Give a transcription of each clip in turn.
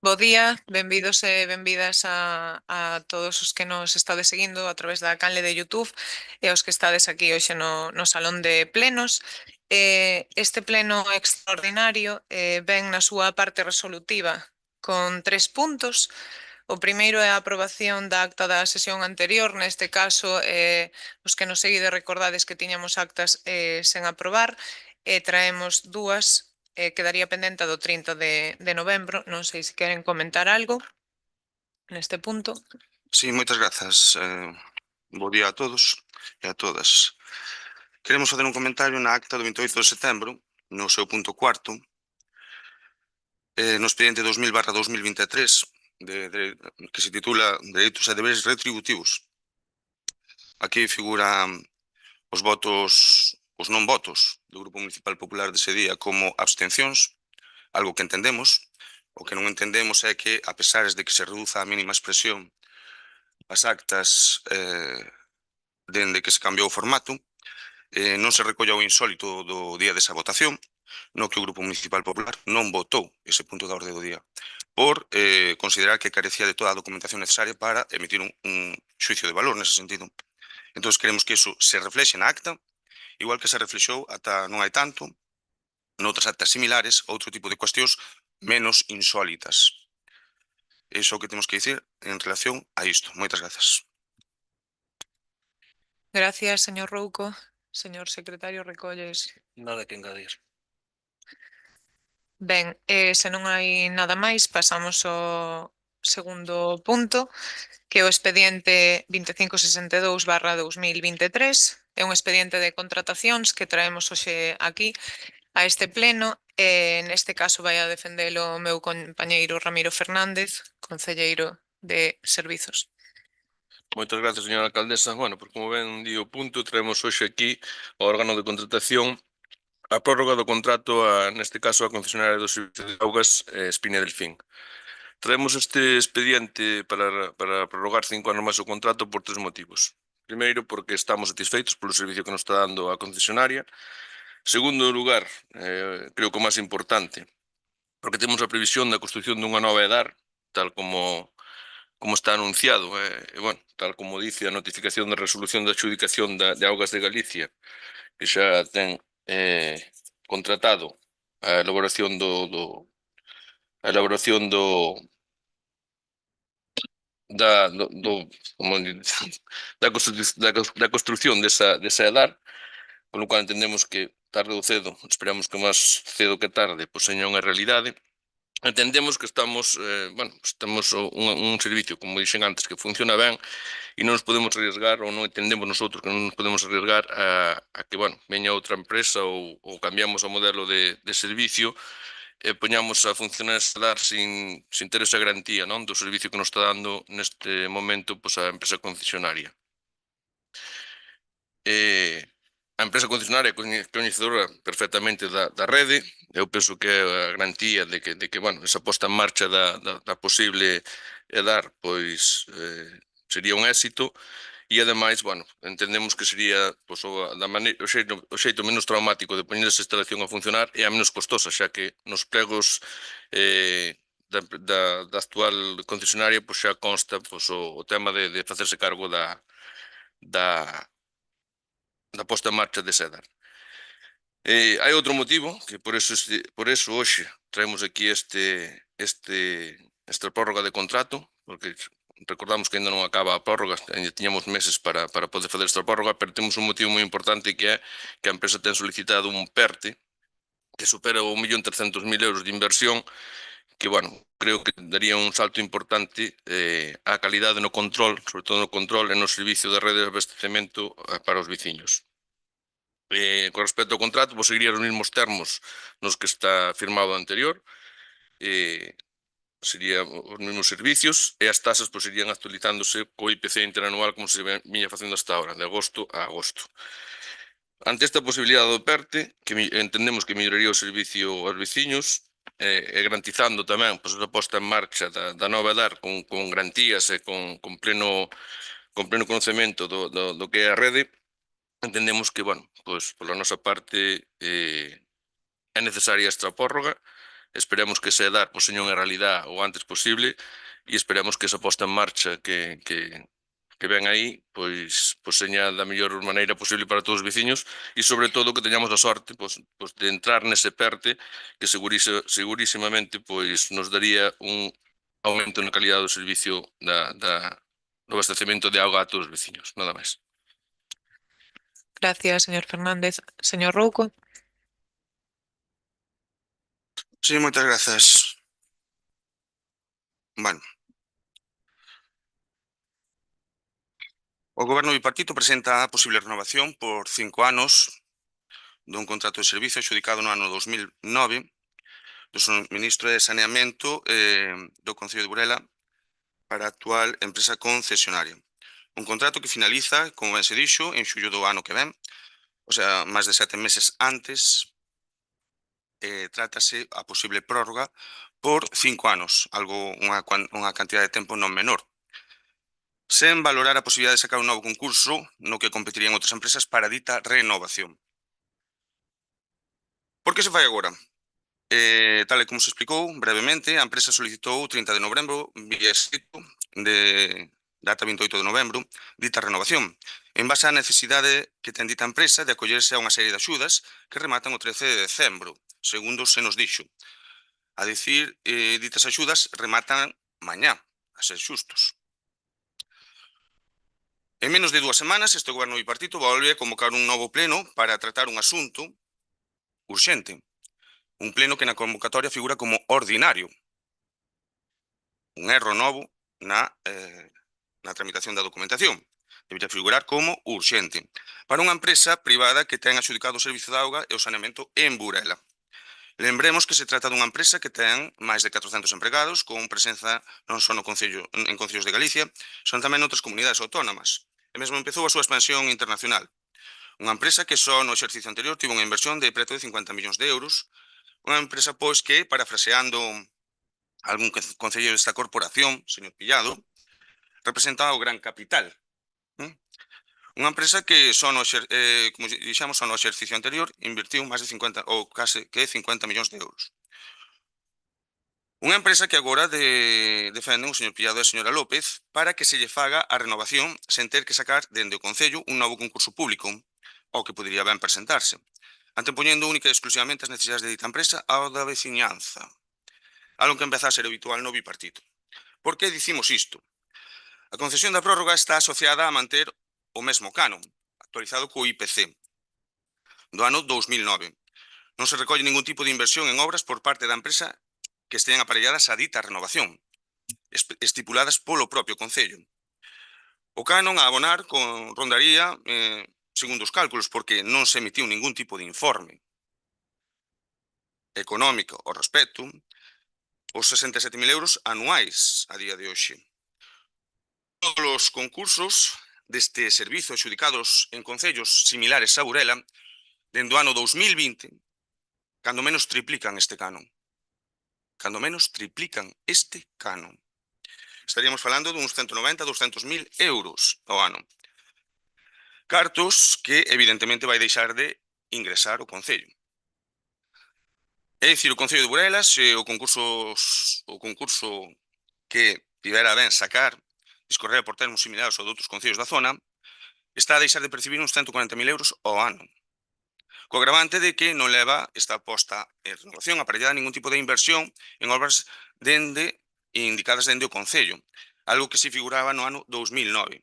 Bo día, benvidos e benvidas a todos os que nos estades seguindo a través da canle de YouTube e os que estades aquí hoxe no Salón de Plenos. Este pleno extraordinario ven na súa parte resolutiva con 3 puntos. O primeiro é a aprobación da acta da sesión anterior, neste caso, os que nos seguides recordades que tiñamos actas sen aprobar, traemos dúas, quedaría pendente a do 30 de novembro, non sei se queren comentar algo neste punto. Sí, moitas grazas. Bo día a todos e a todas. Queremos facer un comentario na acta do 28 de setembro, no seu punto cuarto, no expediente 2000/2023, que se titula Dereitos e deberes retributivos. Aquí figuran os votos, os non votos do Grupo Municipal Popular dese día como abstencións, algo que entendemos. O que non entendemos é que, a pesar de que se reduza a mínima expresión as actas dende que se cambiou o formato, non se recolla o insólito do día desa votación, no que o Grupo Municipal Popular non votou ese punto da orde do día, por considerar que carecía de toda a documentación necesaria para emitir un xuicio de valor nese sentido. Entón, queremos que iso se reflexe na acta, igual que se reflexou ata non hai tanto, noutras actas similares, outro tipo de cuestións menos insólitas. Iso é o que temos que dicir en relación a isto. Moitas grazas. Gracias, señor Rouco. Señor secretario, recolles. Nada que engadir. Ben, se non hai nada máis, pasamos ao segundo punto, que é o expediente 2562/2023. É un expediente de contratacións que traemos hoxe aquí a este pleno. Neste caso vai a defendelo o meu compañeiro Ramiro Fernández, concelleiro de Servizos. Moitas grazas, señora alcaldesa. Bueno, pues como ben di o punto, traemos hoxe aquí ao órgano de contratación a prórroga do contrato, neste caso, a concesionaria do Servicio de Augas Espina Delfín. Traemos este expediente para prorrogar 5 anos máis o contrato por 3 motivos. Primeiro, porque estamos satisfeitos polo servicio que nos está dando a concesionaria. Segundo lugar, creo que o máis importante, porque temos a previsión da construción dunha nova EDAR, tal como está anunciado, bueno, tal como dice a notificación de resolución da adxudicación de Augas de Galicia, que xa ten contratado a elaboración da construción desa EDAR, con lo cual entendemos que tarde ou cedo, esperamos que máis cedo que tarde, pois seña unha realidade. Entendemos que estamos un servicio, como dixen antes, que funciona ben e non nos podemos arriesgar, ou non entendemos nosotros que non nos podemos arriesgar a que, bueno, veña outra empresa ou cambiamos o modelo de servicio e poñamos a funcionar esa dar sin ter esa garantía, non, do servicio que nos está dando neste momento pois a empresa concesionaria. A empresa concesionaria é coñecedora perfectamente da rede. Eu penso que é a garantía de que bueno, esa posta en marcha da posible EDAR pois sería un éxito e ademais, bueno, entendemos que sería pois, o xeito menos traumático de poñer esa instalación a funcionar e a menos costosa, xa que nos pregos da actual concesionaria pois xa consta pois, o tema de facerse cargo da posta en marcha de EDAR. Hai outro motivo, que por eso hoxe traemos aquí esta prórroga de contrato, porque recordamos que ainda non acaba a prórroga, ainda tiñamos meses para poder fazer esta prórroga, pero temos un motivo moi importante, que é que a empresa ten solicitado un PERTE que supera 1.300.000 euros de inversión, que, bueno, creo que daría un salto importante á calidade no control, sobre todo no control e no servicio de rede de abastecemento para os veciños. Con respecto ao contrato, pois seguiría os mesmos termos nos que está firmado o anterior, serían os mesmos servicios e as tasas pois irían actualizándose co IPC interanual como se viña facendo hasta ahora, de agosto a agosto. Ante esta posibilidade do PERTE, que entendemos que melloraría o servicio aos veciños, e garantizando tamén pois, a posta en marcha da nova EDAR con garantías e con pleno conocemento do que é a rede, entendemos que, bueno, pois, pola nosa parte é necesaria esta prórroga Esperemos que se dar, pois, señor, en realidad o antes posible, e esperemos que esa posta en marcha que ven aí, pois seña da mellor maneira posible para todos os veciños e, sobre todo, que teñamos a sorte de entrar nese PERTE que segurísimamente nos daría un aumento na calidad do servicio do abastecemento de auga a todos os veciños. Nada máis. Gracias, señor Fernández. Señor Rouco. Sí, moitas grazas. Bueno. O Goberno bipartito presenta a posible renovación por 5 anos dun contrato de servicio adxudicado no ano 2009 do suministro de saneamento do Concello de Burela para a actual empresa concesionaria. Un contrato que finaliza, como ben se dixo, en xullo do ano que ven, o sea, máis de 7 meses antes. Trátase a posible prórroga por 5 anos, unha cantidad de tempo non menor, sen valorar a posibilidade de sacar un novo concurso no que competirían outras empresas para dita renovación. Por que se fai agora? Tal e como se explicou brevemente, a empresa solicitou o 30 de novembro vía escrito de data 28 de novembro dita renovación, en base á necesidade que ten dita empresa de acollerse a unha serie de axudas que rematan o 13 de decembro, segundo se nos dixo. A dicir, ditas axudas rematan mañá, a ser xustos. En menos de 2 semanas, este goberno bipartito volve a convocar un novo pleno para tratar un asunto urxente. Un pleno que na convocatoria figura como ordinario. Un erro novo na tramitación da documentación. Debería figurar como urxente. Para unha empresa privada que ten adxudicado o servizo de auga e o saneamento en Burela. Lembremos que se trata dunha empresa que ten máis de 400 empregados, con presenza non só en concellos de Galicia, son tamén noutras comunidades autónomas. E mesmo empezou a súa expansión internacional. Unha empresa que só no exercicio anterior tivo unha inversión de preto de 50 millóns de euros, unha empresa, pois, que, parafraseando algún concelleiro desta corporación, señor Pillado, representa o gran capital. Unha empresa que, como dixamos, só no exercicio anterior, invertiu máis de 50, ou case que 50 millóns de euros. Unha empresa que agora defenden o señor Pillado e a señora López para que se lle faga a renovación sen ter que sacar dende o Concello un novo concurso público, ao que podería ben presentarse, antepoñendo única e exclusivamente as necesidades de dita empresa ao da veciñanza, algo que empeza a ser habitual no bipartito. Por que dicimos isto? A concesión da prórroga está asociada a manter o mesmo canon, actualizado co IPC, do ano 2009. Non se recolle ningún tipo de inversión en obras por parte da empresa que estean aparelladas a dita renovación, estipuladas polo propio Concello. O canon a abonar rondaría, segundo os cálculos, porque non se emitiu ningún tipo de informe económico ao respecto, os 67.000 euros anuais a día de hoxe. Todos os concursos deste servizo adxudicados en concellos similares a Burela, dende o ano 2020, cando menos triplican este canon. Cando menos triplican este canon. Estaríamos falando duns 190, 200.000 euros ao ano. Cartos que, evidentemente, vai deixar de ingresar o Concello. É dicir, o Concello de Burela, se o concurso que tivera ben sacar discorrer por termos similares ao de outros concellos da zona, está a deixar de percibir uns 140.000 euros ao ano. Co agravante de que non leva esta posta en renovación aparellada ningún tipo de inversión en obras indicadas dende o Concello, algo que si figuraba no ano 2009.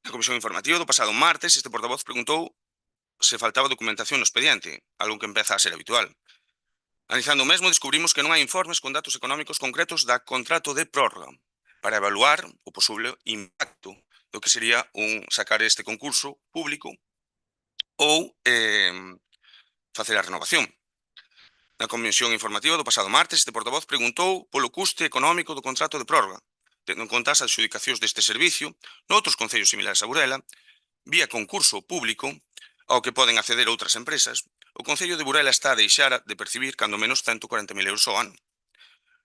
Na comisión informativa do pasado martes, este portavoz preguntou se faltaba documentación no expediente, algo que empeza a ser habitual. Analizando o mesmo, descubrimos que non hai informes con datos económicos concretos da contrato de prórroga para evaluar o posible impacto do que sería sacar este concurso público ou facer a renovación. Na comisión informativa do pasado martes, este portavoz preguntou polo custe económico do contrato de prórroga, tendo en conta as adxudicacións deste servicio noutros concellos similares a Burela, vía concurso público, ao que poden acceder outras empresas. O Concello de Burela está a deixar de percibir cando menos 140.000 euros ao ano.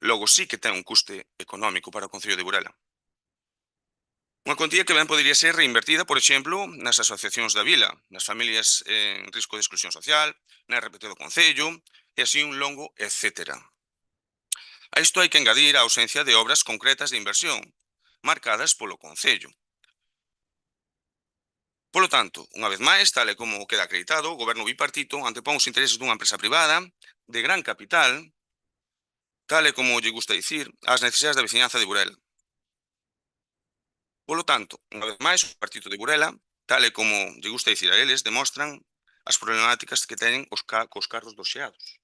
Logo sí que ten un custe económico para o Concello de Burela. Unha cuantía que ben podería ser reinvertida, por exemplo, nas asociacións da vila, nas familias en risco de exclusión social, na RPT do Concello, e así un longo etcétera. A isto hai que engadir a ausencia de obras concretas de inversión, marcadas polo Concello. Polo tanto, unha vez máis, tal e como queda acreditado, o goberno bipartito antepón os intereses dunha empresa privada de gran capital, tal e como lle gusta dicir, ás necesidades da veciñanza de Burela. Polo tanto, unha vez máis, o partido de Burela, tal e como lle gusta dicir a eles, demostran as problemáticas que teñen cos carros dos xeados.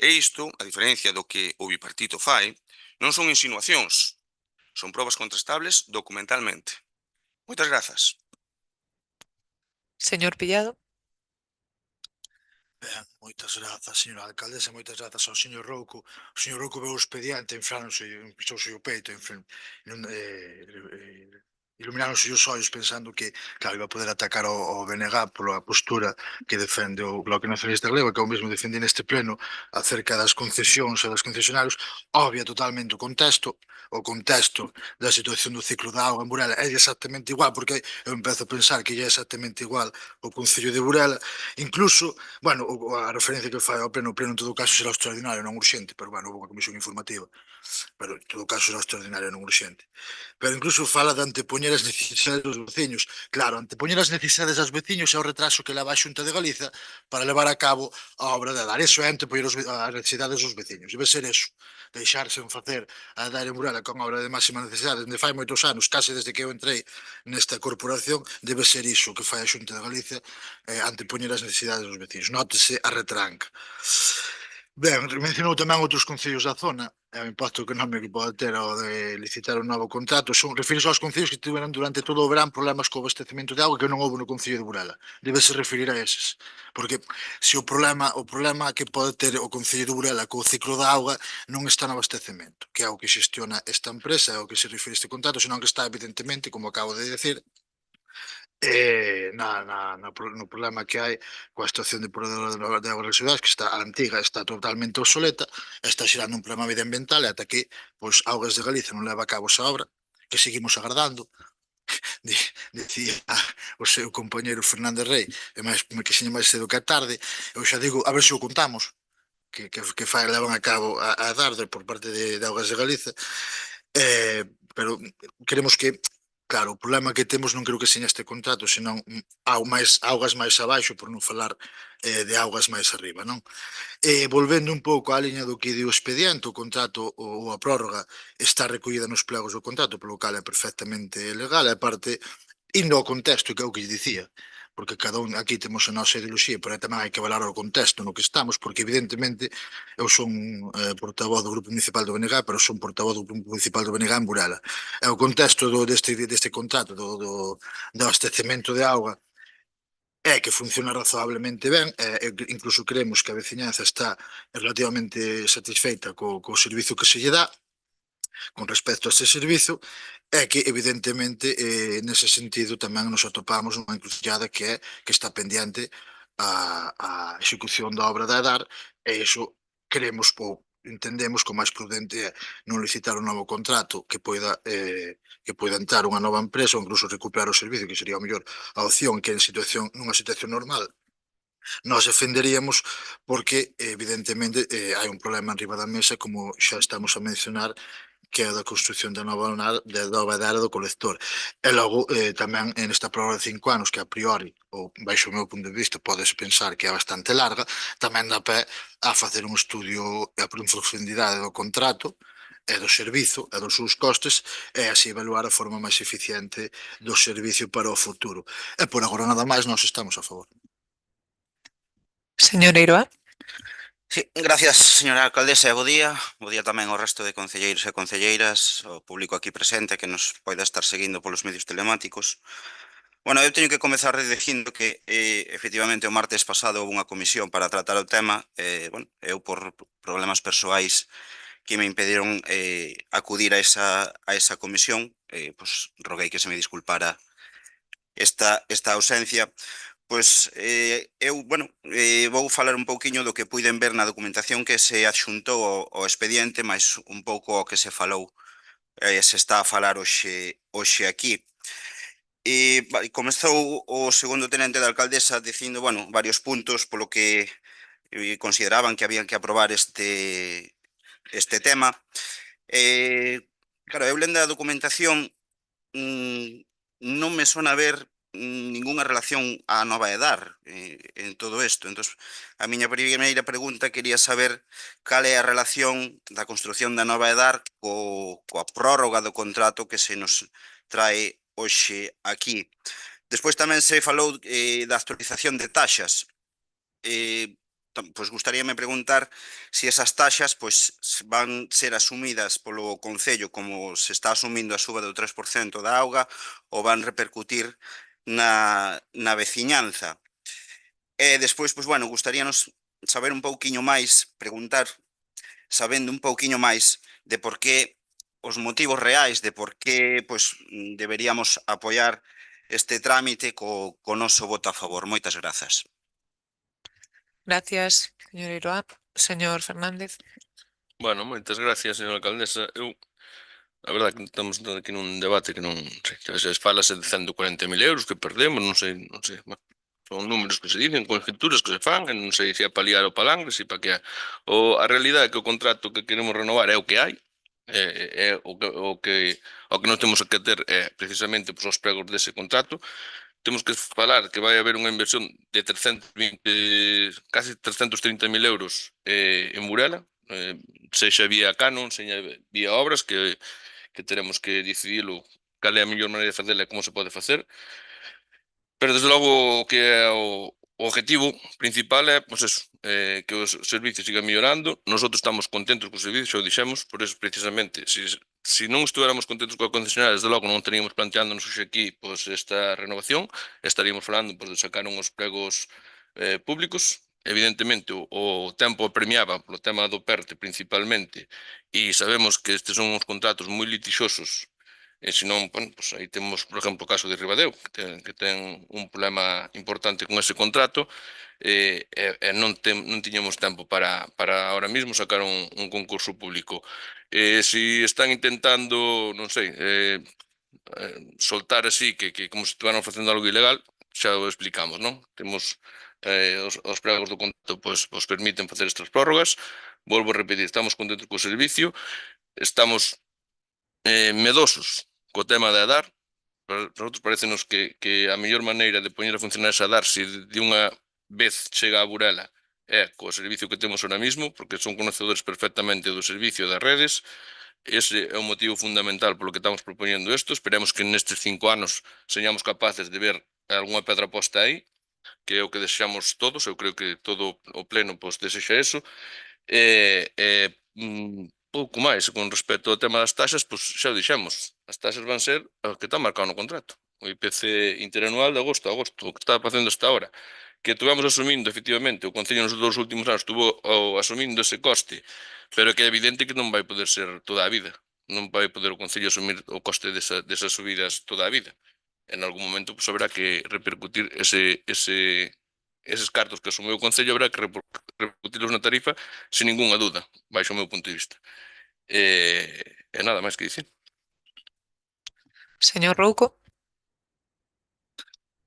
E isto, a diferencia do que o bipartito fai, non son insinuacións, son probas contrastables documentalmente. Moitas grazas. Señor Pillado. Ben, moitas grazas, señora alcaldesa, moitas grazas ao señor Rouco. O señor Rouco veu o expediente, pisouse o peito, ilumináronse os ollos pensando que, claro, iba a poder atacar ao BNG pola postura que defende o Bloque Nacionalista Galego, que eu mesmo defendi neste pleno acerca das concesións e dos concesionarios. Obvia totalmente o contexto da situación do ciclo da auga en Burela é exactamente igual, porque eu empezo a pensar que é exactamente igual o Concello de Burela, incluso, bueno, a referencia que fai ao pleno, o pleno en todo caso será extraordinario, non urxente, pero bueno, houve unha comisión informativa, pero en todo caso será extraordinario, non urxente. Pero incluso fala de antepoñer as necesidades dos veciños. Claro, antepoñer as necesidades dos veciños é o retraso que leva a Xunta de Galiza para levar a cabo a obra de dar. Eso é antepoñer as necesidades dos veciños. Debe ser eso, deixarse en facer a dar en Burela con obra de máxima necesidade, onde fai moitos anos, case desde que eu entrei nesta corporación, debe ser iso que fai a Xunta de Galicia, antepoñer as necesidades dos veciños. Nótese a retranca. Ben, mencionou tamén outros concellos da zona, e o impacto económico que pode ter ao de licitar un novo contrato. Refírese aos concellos que tiveron durante todo o verán problemas co abastecemento de auga que non houve no Concello de Burela. Debese referir a eses. Porque se o problema que pode ter o Concello de Burela co ciclo da auga non está no abastecemento, que é o que xestiona esta empresa, é o que se refire este contrato, senón que está evidentemente, como acabo de decir, no problema que hai coa estación de depuradora de augas residuais, que está antiga, está totalmente obsoleta, está xerando un problema medioambiental e ata que pois, Augas de Galicia non leva a cabo esa obra, que seguimos agardando. Dicía o seu compañeiro Fernández Rey, e máis que seña máis cedo que a tarde, eu xa digo, a ver se o contamos, que levan a cabo a dar por parte de Augas de Galicia, pero queremos que, claro, o problema que temos non creo que seña este contrato, senón augas máis abaixo, por non falar de augas máis arriba, non? Volvendo un pouco á liña do que di o expediente, o contrato ou a prórroga está recollida nos plegos do contrato, polo cal é perfectamente legal, e aparte, indo ao contexto, que é o que lle dicía, porque cada un aquí temos a nosa ideoloxía, pero tamén hai que valorar o contexto no que estamos, porque evidentemente eu son portavoz do Grupo Municipal do BNG, pero son portavoz do Grupo Municipal do BNG en Burela. E o contexto deste contrato do abastecemento de auga é que funciona razonablemente ben, incluso creemos que a veciñanza está relativamente satisfeita co servizo que se lle dá, con respecto a este servizo, é que evidentemente nese sentido tamén nos atopamos nunha encrucillada que está pendiente a execución da obra da EDAR, e iso queremos ou entendemos que o máis prudente é non licitar un novo contrato que poida entrar unha nova empresa ou incluso recuperar o servicio, que sería o mellor a opción, que nunha situación normal nós defenderíamos, porque evidentemente hai un problema arriba da mesa, como xa estamos a mencionar, que é a da construcción da nova área do colector. E logo, tamén, nesta prórroga de 5 anos, que a priori, ou baixo o meu punto de vista, podes pensar que é bastante larga, tamén dá pé a facer un estudio a profundidade do contrato, e do servizo, e dos seus costes, e así evaluar a forma máis eficiente do servicio para o futuro. E por agora nada máis, nós estamos a favor. Señor Eiroa. Sí, gracias, señora alcaldesa, e bo día. Bo día tamén ao resto de concelleiros e concelleiras, ao público aquí presente que nos poida estar seguindo polos medios telemáticos. Bueno, eu teño que comezar dicindo que efectivamente o martes pasado houve unha comisión para tratar o tema. Bueno, eu por problemas persoais que me impediron acudir a esa comisión, pues roguei que se me disculpara esta ausencia. Pois eu, bueno, vou falar un pouquiño do que puiden ver na documentación que se adxuntou ao expediente, máis un pouco ao que se falou, se está a falar hoxe aquí. Comezou o segundo tenente da alcaldesa dicindo, bueno, varios puntos polo que consideraban que habían que aprobar este tema. Claro, eu lendo a documentación non me sona ver ningunha relación á nova EDAR en todo isto. Entón, a miña primeira pregunta quería saber cal é a relación da construción da nova EDAR coa prórroga do contrato que se nos trae hoxe aquí. Despois tamén se falou da actualización de taxas. Pois gustaríame preguntar se esas taxas pois van ser asumidas polo Concello como se está asumindo a suba do 3% da auga ou van repercutir na veciñanza. E despois, pois, bueno, gustaríanos saber un pouquiño máis, preguntar, sabendo un pouquiño máis de por que os motivos reais de por que pois deberíamos apoiar este trámite co noso voto a favor. Moitas grazas. Gracias, señor Iroa. Señor Fernández. Bueno, moitas gracias, señora alcaldesa. A verdade que estamos aquí nun debate que non sei, que a veces falase de 140.000 euros que perdemos, non sei, bueno, son números que se dicen, conjecturas que se fan, e non sei se é paliar o palangre, se para que a realidade é que o contrato que queremos renovar é o que hai, é o que nós temos que ter é precisamente os pregos dese contrato. Temos que falar que vai haber unha inversión de 320, casi 330.000 euros en Burela, sexa vía canon, sexa vía obras, que teremos que decidilo cal é a mellor maneira de facela e como se pode facer. Pero, desde logo, o que é o objetivo principal é, pois eso, que os servicios sigan mellorando. Nosotros estamos contentos co servicio, xa o dixemos, por eso, precisamente, se non estuéramos contentos coa concesionaria, desde logo non teríamos planteándonos hoxe aquí pois esta renovación, estaríamos falando pois de sacar uns pregos públicos. Evidentemente, o tempo apremiaba polo tema do PERTE principalmente, e sabemos que estes son uns contratos moi litixosos. E senón, bueno, pues aí temos, por exemplo, o caso de Ribadeo, que ten un problema importante con ese contrato, e non tiñamos tempo para ahora mismo sacar un concurso público. Se están intentando, non sei, soltar así, que como se estiveran facendo algo ilegal, xa o explicamos, non? Temos os pregos do contrato, pois permiten facer estas prórrogas. Volvo a repetir, estamos contentos co servicio, estamos medosos co tema de ADAR. Para nosotros parecenos que a mellor maneira de poñer a funcionar esa ADAR, se de unha vez chega a Burela, é co servicio que temos ahora mismo, porque son conocedores perfectamente do servicio das redes. Ese é o motivo fundamental polo que estamos propoñendo isto. Esperemos que nestes 5 anos señamos capaces de ver algunha pedra posta aí, que é o que desexamos todos. Eu creo que todo o pleno pois desexa eso. Pouco máis con respecto ao tema das taxas, pois xa o dixemos, as taxas van ser o que está marcado no contrato, o IPC interanual de agosto a agosto, o que está facendo hasta ahora, que tuvemos asumindo, efectivamente, o Concello nos dos últimos anos estuvo asumindo ese coste, pero que é evidente que non vai poder ser toda a vida, non vai poder o Concello asumir o coste desas subidas toda a vida. En algún momento pois haberá que repercutir eses cartos que asumiu o Concello, haberá que repercutilos na tarifa sin ningunha dúda, baixo o meu punto de vista. E nada máis que dicir. Señor Rouco.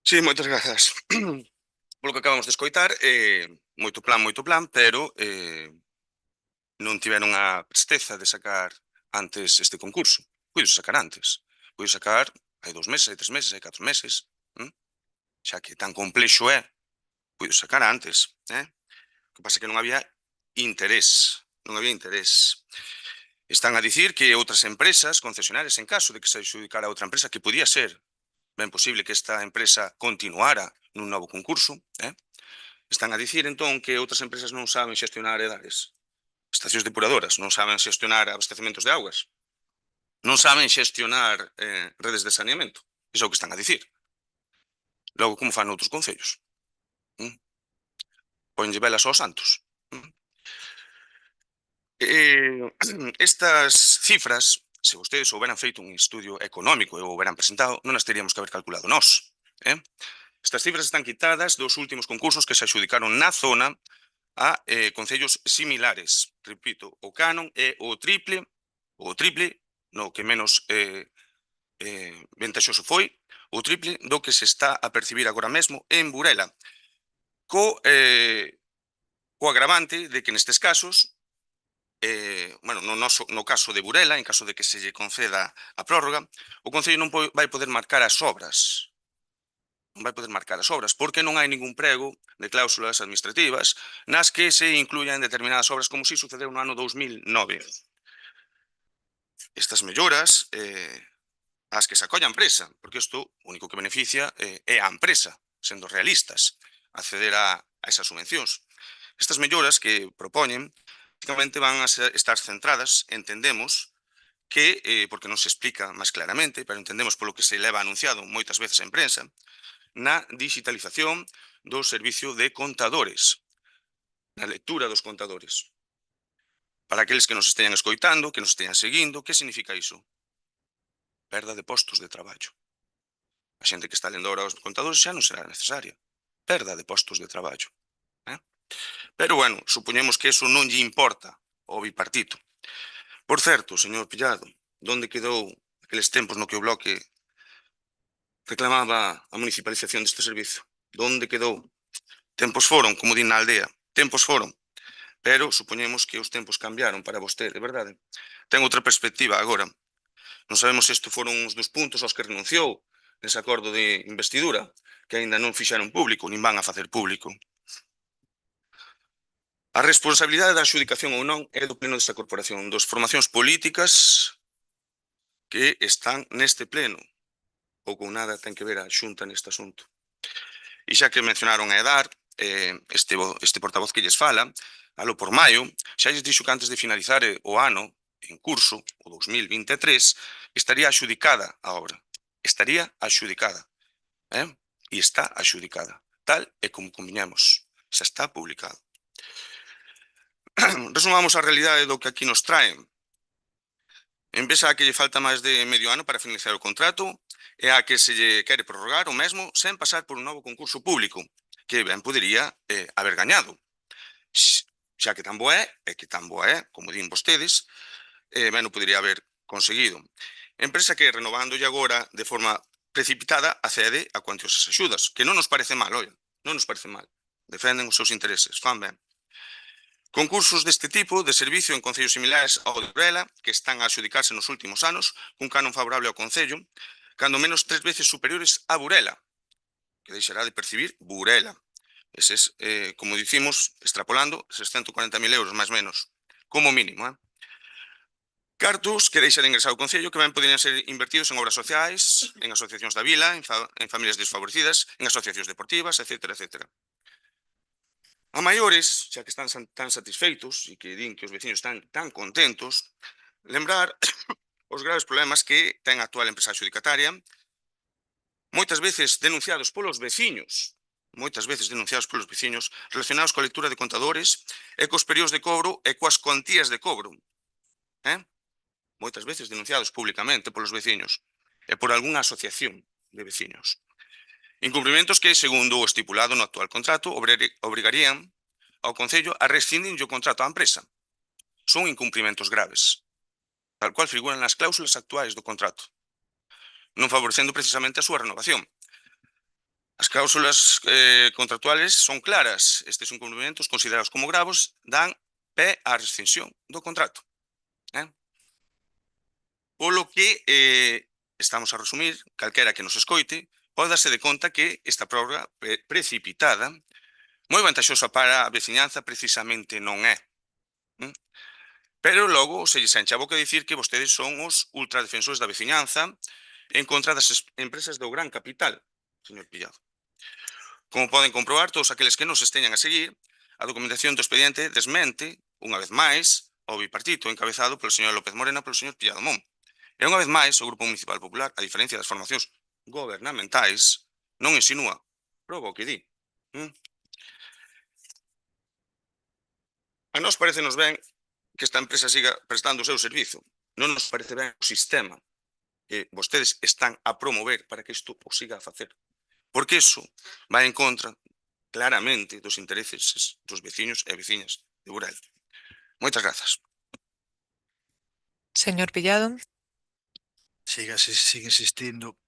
Sí, moitas grazas. Polo que acabamos de escoitar, moito plan, pero non tiveron a presteza de sacar antes este concurso. Puido sacar antes. Puido sacar hai 2 meses, hai 3 meses, hai 4 meses. Xa que tan complexo é, puido sacar antes. O que pasa é que non había interés. Non había interés. Están a dicir que outras empresas concesionarias, en caso de que se adxudicara a outra empresa, que podía ser ben posible que esta empresa continuara nun novo concurso, están a dicir entón que outras empresas non saben xestionar edades, estacións depuradoras, non saben xestionar abastecementos de augas, non saben xestionar redes de saneamento. Iso é o que están a dicir. Logo, como fan outros concellos? Póñenlle velas aos santos. Estas cifras, se vostedes houberan feito un estudio económico e o houberan presentado, non as teríamos que haber calculado nós. Estas cifras están quitadas dos últimos concursos que se adxudicaron na zona a concellos similares. Repito, o canon é o triple, no que menos ventaxoso foi, o triple do que se está a percibir agora mesmo en Burela. Co co agravante de que nestes casos, bueno, no caso de Burela, en caso de que se lle conceda a prórroga, o Concello non vai poder marcar as obras. Non vai poder marcar as obras, porque non hai ningún prego de cláusulas administrativas nas que se incluyan determinadas obras, como si sucedeu no ano 2009. Estas melloras, as que se acolla a empresa, porque isto o único que beneficia é a empresa, sendo realistas, acceder a esas subvencións. Estas melloras que propoñen, basicamente van a estar centradas, entendemos, que, porque non se explica máis claramente, pero entendemos polo que se leva anunciado moitas veces en prensa, na digitalización do servicio de contadores, na lectura dos contadores. Para aqueles que nos esteñan escoitando, que nos esteñan seguindo, que significa iso? Perda de postos de traballo. A xente que está lendo ahora os contadores xa non será necesaria. Perda de postos de traballo. Pero, bueno, supoñemos que eso non lle importa ao bipartito. Por certo, señor Pillado, onde quedou aqueles tempos no que o Bloque reclamaba a municipalización deste servizo? Onde quedou? Tempos foron, como din na aldea, tempos foron. Pero supoñemos que os tempos cambiaron para vostede, verdade? Ten outra perspectiva agora. Non sabemos se isto foron uns dos puntos aos que renunciou nese acordo de investidura, que aínda non fixeron público, nin van a facer público. A responsabilidade da adxudicación ou non é do pleno desta corporación, das formacións políticas que están neste pleno. Ou con nada ten que ver a xunta neste asunto. E xa que mencionaron a EDAR, este portavoz que lles fala, alo por maio, xa lles dixo que antes de finalizar o ano en curso, o 2023, estaría axudicada a obra. Estaría axudicada. E está axudicada. Tal e como conviñamos. Xa está publicado. Resumamos a realidade do que aquí nos traen. Empresa a que lle falta máis de medio ano para finalizar o contrato e a que se lle quere prorrogar o mesmo sen pasar por un novo concurso público, que ben podería haber gañado. Xa que tan boa é, como din vostedes, ben o podería haber conseguido. Empresa que, renovándolle agora de forma precipitada, accede a cuantiosas axudas, que non nos parece mal, oia, non nos parece mal. Defenden os seus intereses, fan ben. Concursos deste tipo de servicio en concellos similares ao de Burela, que están a adxudicarse nos últimos anos, cun canon favorable ao concello, cando menos 3 veces superiores a Burela, que deixará de percibir Burela. Eses, como dicimos, extrapolando, 640.000 euros, máis menos, como mínimo. Cartos que deixa de ingresar ao concello que ben poderían ser invertidos en obras sociais, en asociacións da vila, en familias desfavorecidas, en asociacións deportivas, etc. A maiores, xa que están tan satisfeitos e que din que os veciños están tan contentos, lembrar os graves problemas que ten a actual empresa adxudicataria, moitas veces denunciados polos veciños, relacionados coa lectura de contadores e cos períodos de cobro e coas cuantías de cobro. Moitas veces denunciados públicamente polos veciños e por algunha asociación de veciños. Incumprimentos que, segundo o estipulado no actual contrato, obrigarían ao Concello a rescindir o contrato á empresa. Son incumprimentos graves, tal cual figuran nas cláusulas actuais do contrato, non favorecendo precisamente a súa renovación. As cláusulas contractuales son claras. Estes incumprimentos considerados como gravos dan pé á rescisión do contrato. Polo que estamos a resumir, calquera que nos escoite, pode darse de conta que esta prórroga precipitada, moi vantaxosa para a veciñanza, precisamente non é. Pero logo se lles enche a boca dicir que vostedes son os ultradefensores da veciñanza en contra das empresas do gran capital, señor Pillado. Como poden comprobar todos aqueles que nos esteñan a seguir, a documentación do expediente desmente, unha vez máis, o bipartito encabezado polo señor López Moreno e polo señor Pillado Mon. E unha vez máis, o Grupo Municipal Popular, a diferencia das formacións gobernamentais, non insinúa, proba o que di. A nós parecenos ben que esta empresa siga prestando o seu servizo. Non nos parece ben o sistema que vostedes están a promover para que isto o siga a facer. Porque iso vai en contra, claramente, dos intereses dos veciños e veciñas de Burela. Moitas grazas. Señor Pillado. Sigue insistindo,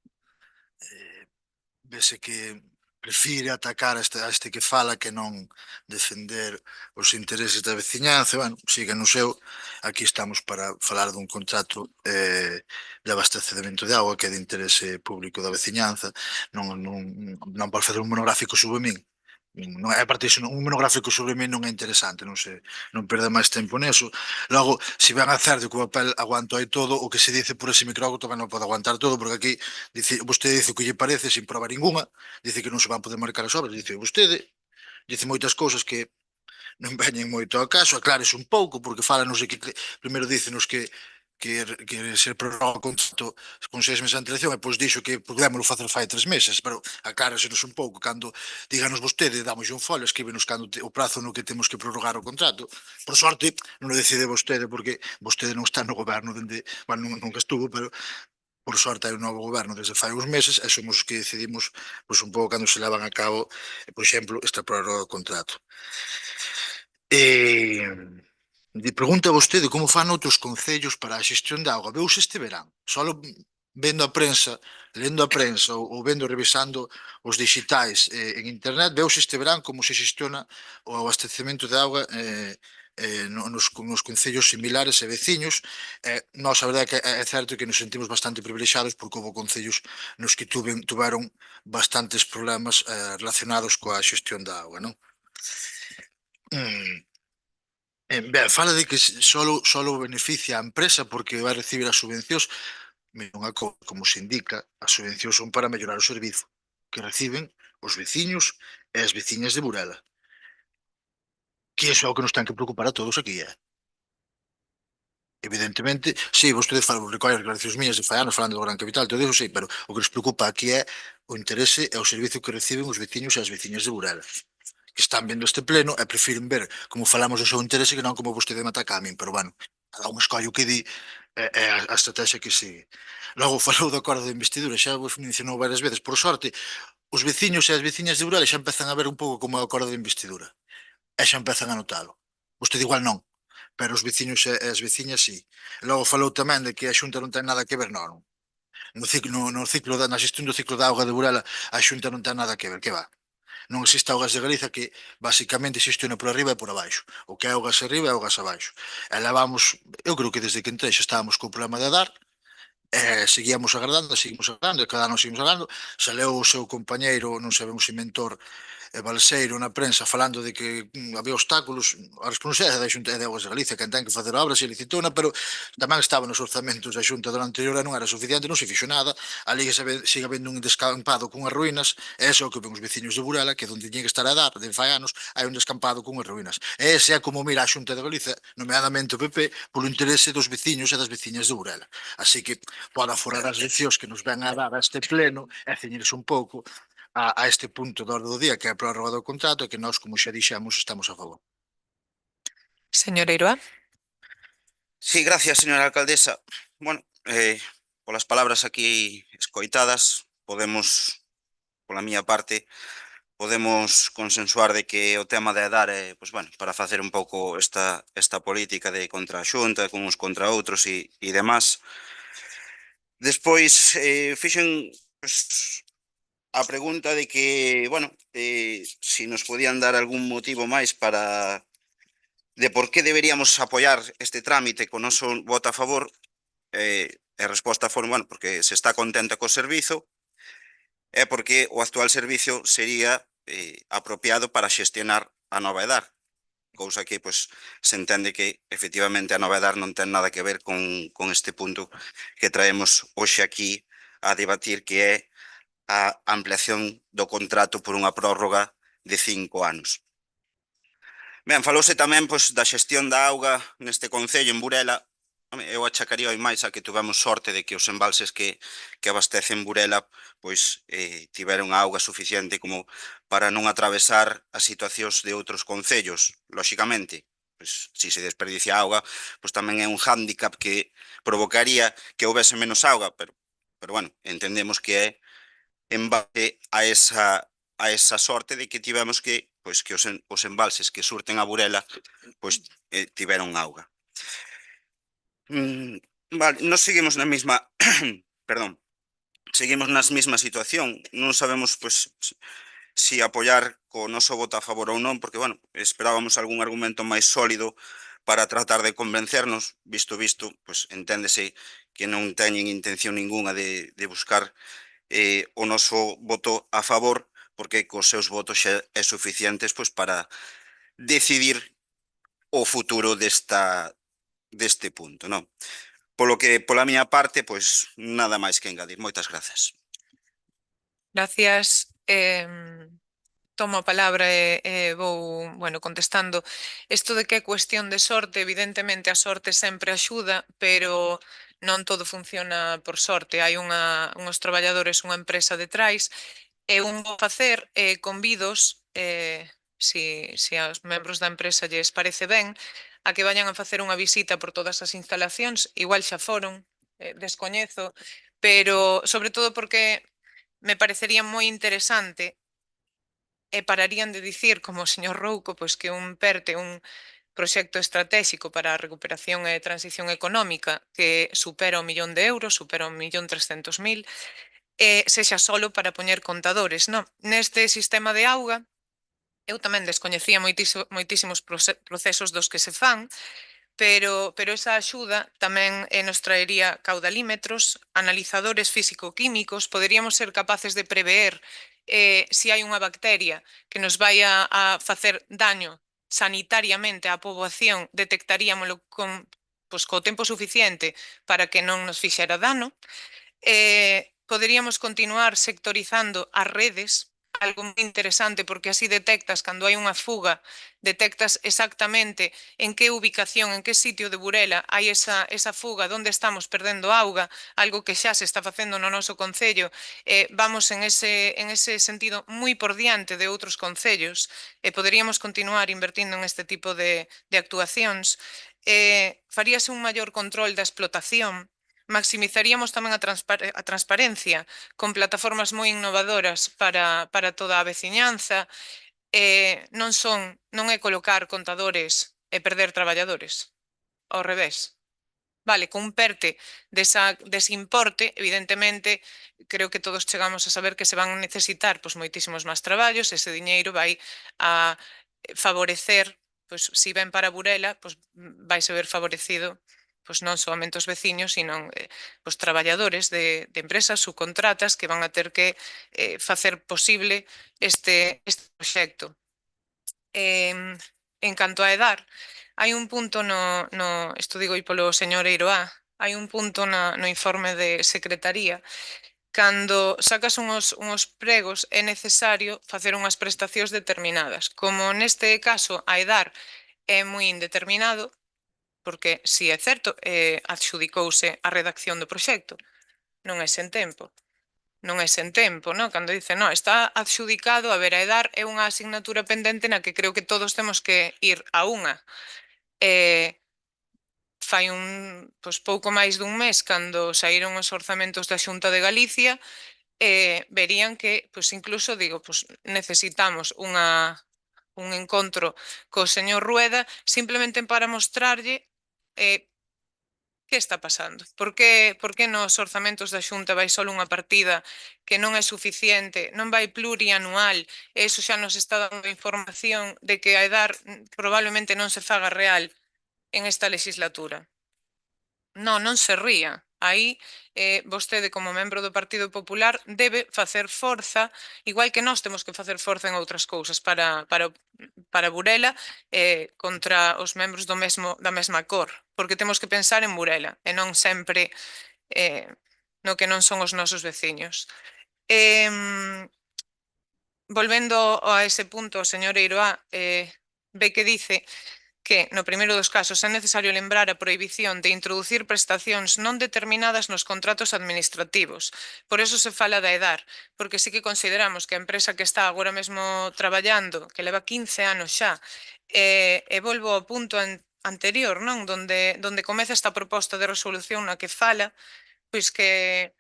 vese que prefire atacar a este que fala que non defender os intereses da veciñanza. Bueno, siga no seu. Aquí estamos para falar dun contrato de abastecemento de auga que é de interese público da veciñanza. Non por facer un monográfico sobre min. Non é parte disso, un monográfico sobre min non é interesante, non perde máis tempo neso. Logo, se ven a certo que o papel aguanto aí todo, o que se dice por ese micrófono tamén non pode aguantar todo, porque aquí vostede dice o que lle parece sin probar ninguna, dice que non se van poder marcar as obras, dice vostede, dice moitas cousas que non veñen moito ao caso, aclárese un pouco, porque fala, non sei que, primeiro dícenos que se prorroga o contrato con 6 meses de antelación e pois dixo que podémoslo facer fai 3 meses, pero aclárasenos un pouco, cando díganos vostede, damos un folio, escríbenos cando o prazo no que temos que prorrogar o contrato. Por sorte, non o decide vostede, porque vostede non está no goberno dende, bueno, nunca estuvo, pero por sorte hai un novo goberno desde fai uns meses e somos os que decidimos pois un pouco cando se levan a cabo, por exemplo, esta prórroga do contrato. Pregunta vostede como fan outros concellos para a xestión de auga. Veuse este verán, solo vendo a prensa, lendo a prensa ou vendo, revisando os digitais en internet, veuse este verán como se xestiona o abastecemento de auga nos concellos similares e veciños. Nós, a verdade é que é certo que nos sentimos bastante privilexiados porque houve concellos nos que tuveron bastantes problemas relacionados coa xestión da auga, non? Ben, fala de que solo beneficia a empresa porque vai recibir as subvencións. Unha cousa, como se indica, as subvencións son para mellorar o servizo que reciben os veciños e as veciñas de Burela. Que iso é o que nos ten que preocupar a todos aquí, Evidentemente, sí, vostede recolle as declaracións mías de fai anos falando do Gran Capital, todo iso, sí, pero o que nos preocupa aquí é o interese e o servizo que reciben os veciños e as veciñas de Burela, que están vendo este pleno e prefiren ver como falamos do seu interese que non como vostede me ataca a min, pero bueno, cada un escolle o que di e a estrategia que sigue. Logo falou do acordo de investidura, xa vos mencionou varias veces, por sorte, os veciños e as veciñas de Burela xa empezan a ver un pouco como é o acordo de investidura e xa empezan a notalo. Vostede igual non, pero os veciños e as veciñas sí. Logo falou tamén de que a Xunta non ten nada que ver, non. Na xestión do ciclo da auga de Burela a Xunta non ten nada que ver, que va. Non existe Augas de Galiza que basicamente xestiona por arriba e por abaixo. O que é Augas arriba é Augas abaixo. E levamos, eu creo que desde que entrei xa estábamos co problema de dar, seguimos agardando, e cada ano seguimos agardando. Saleu o seu compañeiro, non sabemos se mentor, Balseiro na prensa falando de que había obstáculos. A responsabilidade da Xunta de Augas de Galicia, quen ten que facer obras e licitona, pero tamén estaba nos orzamentos da Xunta do anterior e non era suficiente, non se fixo nada. Ali sigue habendo un descampado cunhas ruínas, e ese é o que ven os veciños de Burela, que onde tiñen que estar a dar, de fai anos, hai un descampado cunhas ruínas. E ese é como mira a Xunta de Galicia, nomeadamente o PP, polo interese dos veciños e das veciñas de Burela. Así que pode aforar as leccións que nos ven a dar a este pleno e ceñirse un pouco a este punto do orde do día, que é a prórroga do contrato, e que nós, como xa dixemos, estamos a favor. Señora Iroa. Sí, gracias, señora alcaldesa. Bueno, polas palabras aquí escoitadas, podemos, pola miña parte, podemos consensuar de que o tema de dar é, pois, bueno, para facer un pouco esta política de contra a Xunta, con uns contra outros e demás. Despois, fixen, pois, a pregunta de que, bueno, si nos podían dar algún motivo máis para de por que deberíamos apoiar este trámite con noso voto a favor, e a resposta foi, bueno, porque se está contenta co servizo e porque o actual servizo sería apropiado para xestionar a nova edad, cousa que, pois, se entende que efectivamente a nova edad non ten nada que ver con este punto que traemos hoxe aquí a debatir, que é a ampliación do contrato por unha prórroga de 5 anos. Ben, falouse tamén, pois, da xestión da auga neste concello en Burela. Eu achacaría máis a que tivemos sorte de que os embalses que abastecen Burela pois tiveron auga suficiente como para non atravesar as situacións de outros concellos. Lóxicamente, pois, se se desperdicia auga, pois tamén é un hándicap que provocaría que houvese menos auga, pero bueno, entendemos que é en base a esa sorte de que tivemos que, pois, que os embalses que surten a Burela pois tiveron auga. Vale, nos seguimos na mesma perdón, seguimos nas mesma situación, non sabemos, pois, si apoiar co noso voto a favor ou non, porque, bueno, esperábamos algún argumento máis sólido para tratar de convencernos, visto, pois enténdese que non teñen intención ninguna de buscar o noso voto a favor, porque cos seus votos xa é suficientes pois para decidir o futuro deste punto, non? Pola miña parte, pois nada máis que engadir. Moitas grazas. Gracias. Tomo a palabra e vou, bueno, contestando. Isto de que é cuestión de sorte, evidentemente a sorte sempre axuda, pero non todo funciona por sorte. Hai unhos traballadores, unha empresa detrás, e un vou facer convidos, si aos membros da empresa lles parece ben, a que vayan a facer unha visita por todas as instalacións, igual xa foron, descoñezo, pero sobre todo porque me parecería moi interesante e pararían de dicir, como o señor Rouco, pois que un PERTE, un proxecto estratéxico para a recuperación e transición económica que supera o 1.000.000 de euros, supera o 1.300.000, sexa solo para poñer contadores, non? Neste sistema de auga, eu tamén descoñecía moitísimos procesos dos que se fan, pero esa axuda tamén nos traería caudalímetros, analizadores físico-químicos, poderíamos ser capaces de prever se hai unha bacteria que nos vai a facer daño sanitariamente á poboación, detectaríamolo co tempo suficiente para que non nos fixera dano. Poderíamos continuar sectorizando as redes, algo moi interesante porque así detectas cando hai unha fuga, detectas exactamente en que ubicación, en que sitio de Burela hai esa fuga, onde estamos perdendo auga, algo que xa se está facendo no noso concello. Vamos en ese sentido moi por diante de outros concellos e poderíamos continuar invertindo en este tipo de actuacións. Faríase un maior control da explotación, maximizaríamos tamén a transparencia con plataformas moi innovadoras para toda a veciñanza. Non é colocar contadores e perder traballadores, ao revés. Vale, con un PERTE dese importe, evidentemente, creo que todos chegamos a saber que se van a necesitar pois, moitísimos máis traballos, ese diñeiro vai a favorecer, pois, si ven para Burela, pois, vai se ver favorecido pois non somente os veciños, sino os traballadores de empresas subcontratas que van a ter que facer posible este proxecto. En canto a EDAR, hai un punto isto digo polo señor Eiroa, hai un punto no informe de Secretaría, cando sacas unhos pregos é necesario facer unhas prestacións determinadas. Como neste caso a EDAR é moi indeterminado, porque si é certo, adxudicouse a redacción do proxecto, non é sen tempo. Non é sen tempo, non? Cando dice, non, está adxudicado, a ver, a EDAR é unha asignatura pendente na que creo que todos temos que ir a unha. Fai pois, pouco máis dun mes, cando saíron os orzamentos da Xunta de Galicia, verían que, pois, incluso, digo, pois, necesitamos un encontro co señor Rueda simplemente para mostrarlle que está pasando? Por que nos orzamentos da Xunta vai só unha partida que non é suficiente, non vai plurianual, e iso xa nos está dando información de que a EDAR probablemente non se faga real en esta legislatura? Non se ría. Aí, vostede, como membro do Partido Popular, debe facer forza, igual que nós temos que facer forza en outras cousas para Burela contra os membros da mesma cor, porque temos que pensar en Burela e non sempre no que non son os nosos veciños. Volvendo a ese punto, o señor Eiroa ve que dice que, no primeiro dos casos, é necesario lembrar a prohibición de introducir prestacións non determinadas nos contratos administrativos. Por eso se fala da EDAR, porque sí que consideramos que a empresa que está agora mesmo traballando, que leva 15 anos xa, e volvo ao punto anterior, non? Donde comeza esta proposta de resolución na que fala, pois que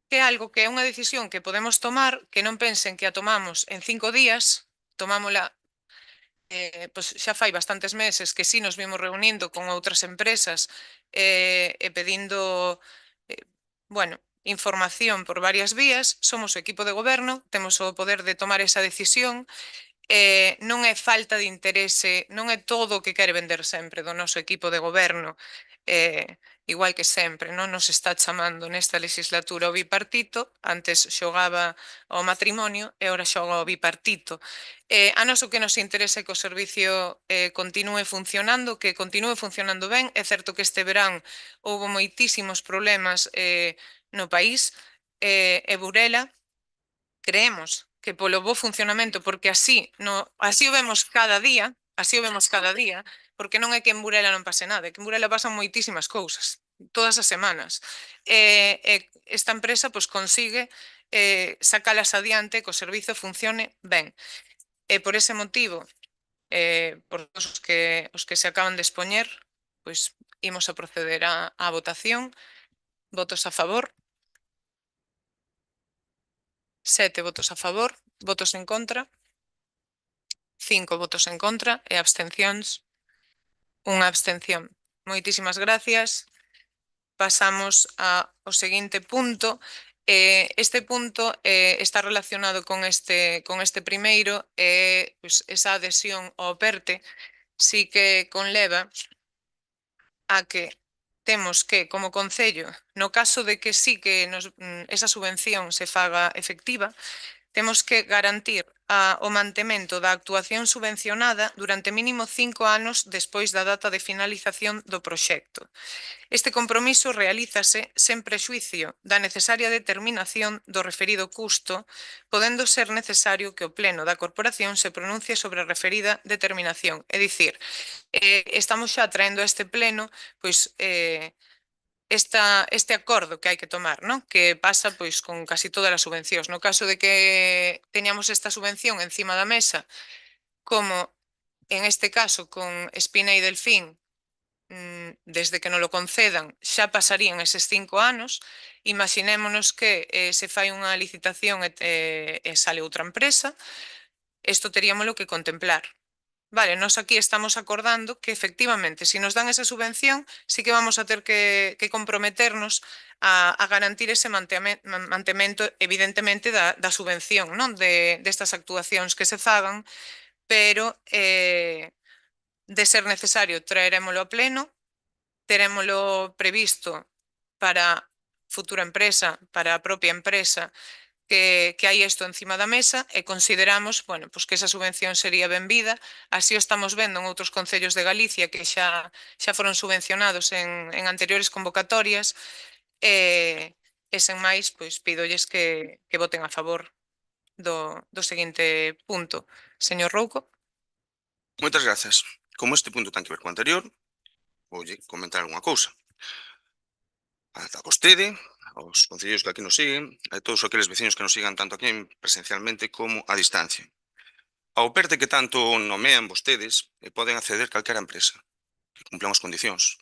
é algo que é unha decisión que podemos tomar, que non pensen que a tomamos en 5 días, tomámola pois xa fai bastantes meses que sí nos vimos reunindo con outras empresas e pedindo, bueno, información por varias vías, somos o equipo de goberno, temos o poder de tomar esa decisión, non é falta de interese, non é todo o que quere vender sempre do noso equipo de goberno, igual que sempre, non nos está chamando nesta legislatura o bipartito, antes xogaba ao matrimonio e ora xoga ao bipartito. A nos o que nos interesa é que o servicio continúe funcionando, que continúe funcionando ben. É certo que este verán houve moitísimos problemas no país, e Burela creemos que polo bo funcionamento, porque así o vemos cada día, porque non é que en Burela non pase nada, é que en Burela pasan moitísimas cousas, todas as semanas. Esta empresa consigue sacalas adiante, que o servizo funcione ben. E por ese motivo, por todos os que se acaban de expoñer, pois imos a proceder á votación. Votos a favor. 7 votos a favor, votos en contra, 5 votos en contra e abstencións, unha abstención. Moitísimas gracias. Pasamos ao seguinte punto. Este punto está relacionado con este primeiro, esa adhesión ao PERTE, sí que conleva a que temos que, como Concello, no caso de que sí que esa subvención se faga efectiva, temos que garantir o mantemento da actuación subvencionada durante mínimo 5 anos despois da data de finalización do proxecto. Este compromiso realízase sen prexuicio da necesaria determinación do referido custo, podendo ser necesario que o Pleno da Corporación se pronuncie sobre a referida determinación. É dicir, estamos xa traendo a este Pleno este acordo que hai que tomar, non? Que pasa con casi todas as subvencións. No caso de que teñamos esta subvención encima da mesa, como en este caso con Espina e Delfín, desde que nos lo concedan xa pasarían eses 5 anos, imaginémonos que se fai unha licitación e sale outra empresa, isto teríamoslo que contemplar. Vale, nos aquí estamos acordando que efectivamente, si nos dan esa subvención, sí que vamos a ter que comprometernos a garantir ese mantemento, evidentemente, da subvención, non? Destas actuacións que se fagan, pero de ser necesario traerémolo a pleno, terémolo previsto para a futura empresa, para a propia empresa, que hai isto encima da mesa e consideramos que esa subvención sería benvida. Así o estamos vendo en outros concellos de Galicia que xa foron subvencionados en anteriores convocatorias e sen máis, pídolles que voten a favor do seguinte punto. Señor Rouco. Moitas grazas. Como este punto ten que ver co anterior, voulle comentar unha cousa. A vostede, aos concelleiros que aquí nos siguen, a todos aqueles veciños que nos sigan tanto aquí presencialmente como a distancia. Ao PERTE que tanto nomean vostedes, poden acceder calquera empresa que cumplan as condicións,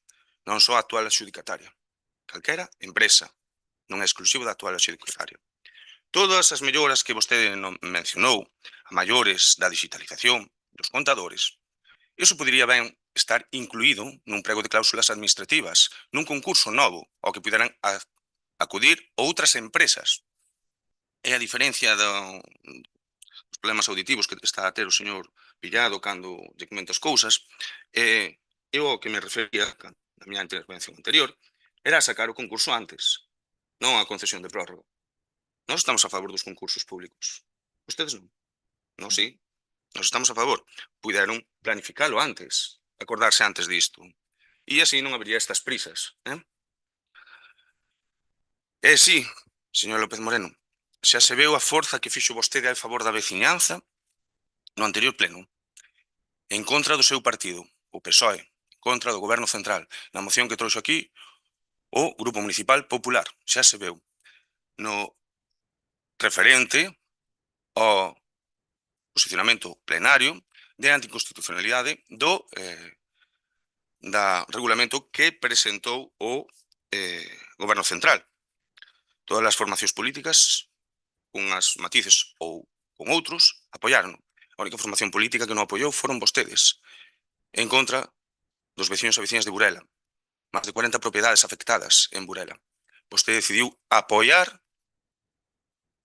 non só a actual adxudicataria. Calquera empresa, non é exclusivo da actual adxudicataria. Todas as melloras que vostede mencionou, a maiores da digitalización, dos contadores, iso podería ben estar incluído nun prego de cláusulas administrativas, nun concurso novo ao que puderan acudir outras empresas. É a diferencia dos problemas auditivos que está a ter o señor Pillado cando lle comenta as cousas. Eu ao que me refería na miña intervención anterior era sacar o concurso antes, non a concesión de prórroga. Nós estamos a favor dos concursos públicos. Ustedes non. Nós sí. Nós estamos a favor. Puderon planificalo antes, acordarse antes disto. E así non habería estas prisas. Sí, señor López Moreno, xa se veu a forza que fixo vostede a favor da veciñanza no anterior pleno, en contra do seu partido, o PSOE, en contra do Goberno Central, na moción que trouxo aquí o Grupo Municipal Popular. Xa se veu no referente ao posicionamento plenario de anticonstitucionalidade do regulamento que presentou o Goberno Central. Todas as formacións políticas, unhas matices ou con outros, apoyaron. A única formación política que non apoiou foron vostedes, en contra dos veciños e veciñas de Burela. Más de 40 propiedades afectadas en Burela. vostede decidiu apoiar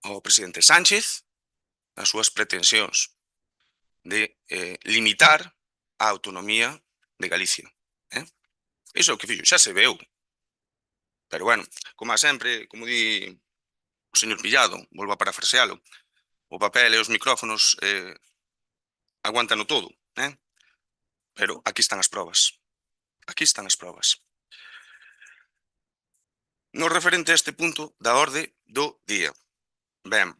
ao presidente Sánchez nas súas pretensións de limitar a autonomía de Galicia. Iso é o que fixo, xa se veu. Pero bueno, como a sempre, como di o señor Pillado, volvo a parafrasealo, o papel e os micrófonos aguántano todo, pero aquí están as probas. Aquí están as probas. No referente a este punto da orde do día. Ben,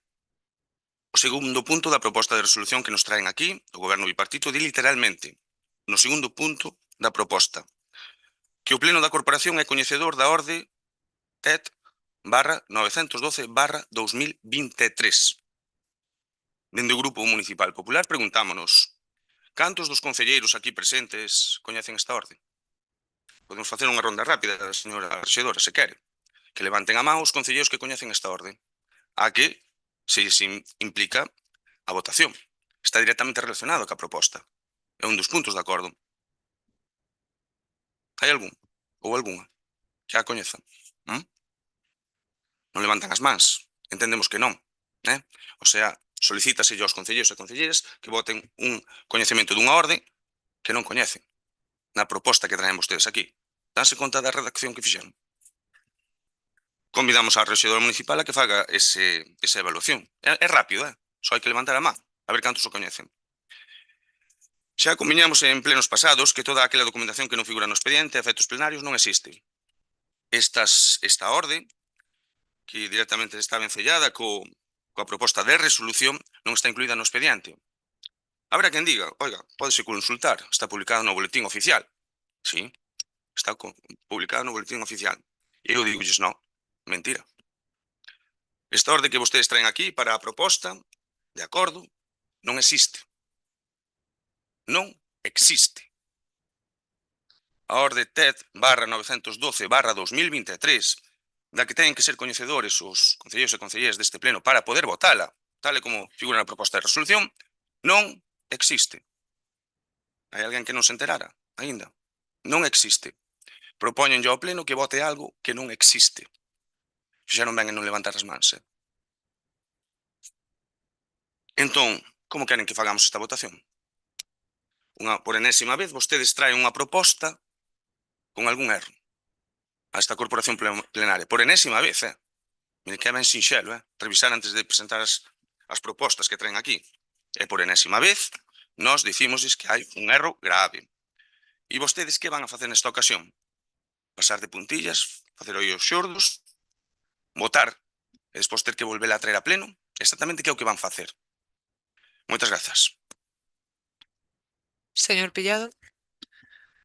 o segundo punto da proposta de resolución que nos traen aquí, o Goberno bipartito, di literalmente, no segundo punto da proposta, que o Pleno da Corporación é coñecedor da orde TET /912/2023. Dende o Grupo Municipal Popular preguntámonos, cantos dos concelleiros aquí presentes coñecen esta orde? Podemos facer unha ronda rápida, señora rexedora, se quere. Que levanten a man os concelleiros que coñecen esta orde. A que se implica a votación. Está directamente relacionado ca proposta. É un dos puntos de acordo. Hai algún? Ou algunha? Que a coñeza? Non levantan as mans. Entendemos que non. O sea, solicítase aos concelleiros e concelleiras que voten un coñecemento dunha orde que non coñecen. Na proposta que traen vostedes aquí. Danse conta da redacción que fixeron. Convidamos á rexedora municipal a que faga esa evaluación. É rápido, só hai que levantar a man, a ver cantos o coñecen. Xa conviñamos en plenos pasados que toda aquela documentación que non figura no expediente a efectos plenarios non existe. Esta orde, que directamente está vencellada coa proposta de resolución, non está incluída no expediente. Habrá quen diga, oiga, pódese consultar, está publicada no boletín oficial. Sí, está publicada no boletín oficial. E eu digo, non, mentira. Esta orde que vostedes traen aquí para a proposta, de acordo, non existe. Non existe. A orde TET /912/2023, da que teñen que ser coñecedores os concelleiros e concelleiras deste pleno para poder votala, tal e como figura na proposta de resolución, non existe. Hai alguén que non se enterara, aínda? Non existe. Propóñenlle ao pleno que vote algo que non existe. Fixeron ben en non levantar as mans, Entón, como queren que fagamos esta votación? Por enésima vez, vostedes traen unha proposta con algún erro a esta corporación plenaria. Por enésima vez, Mire que é ben sinxelo, revisar antes de presentar as propostas que traen aquí. E por enésima vez, nós dicimosles que hai un erro grave. E vostedes que van a facer nesta ocasión? Pasar de puntillas, facer oídos xordos, votar e despois ter que volver a traer a pleno? Exactamente que é o que van facer. Moitas grazas. Señor Pillado.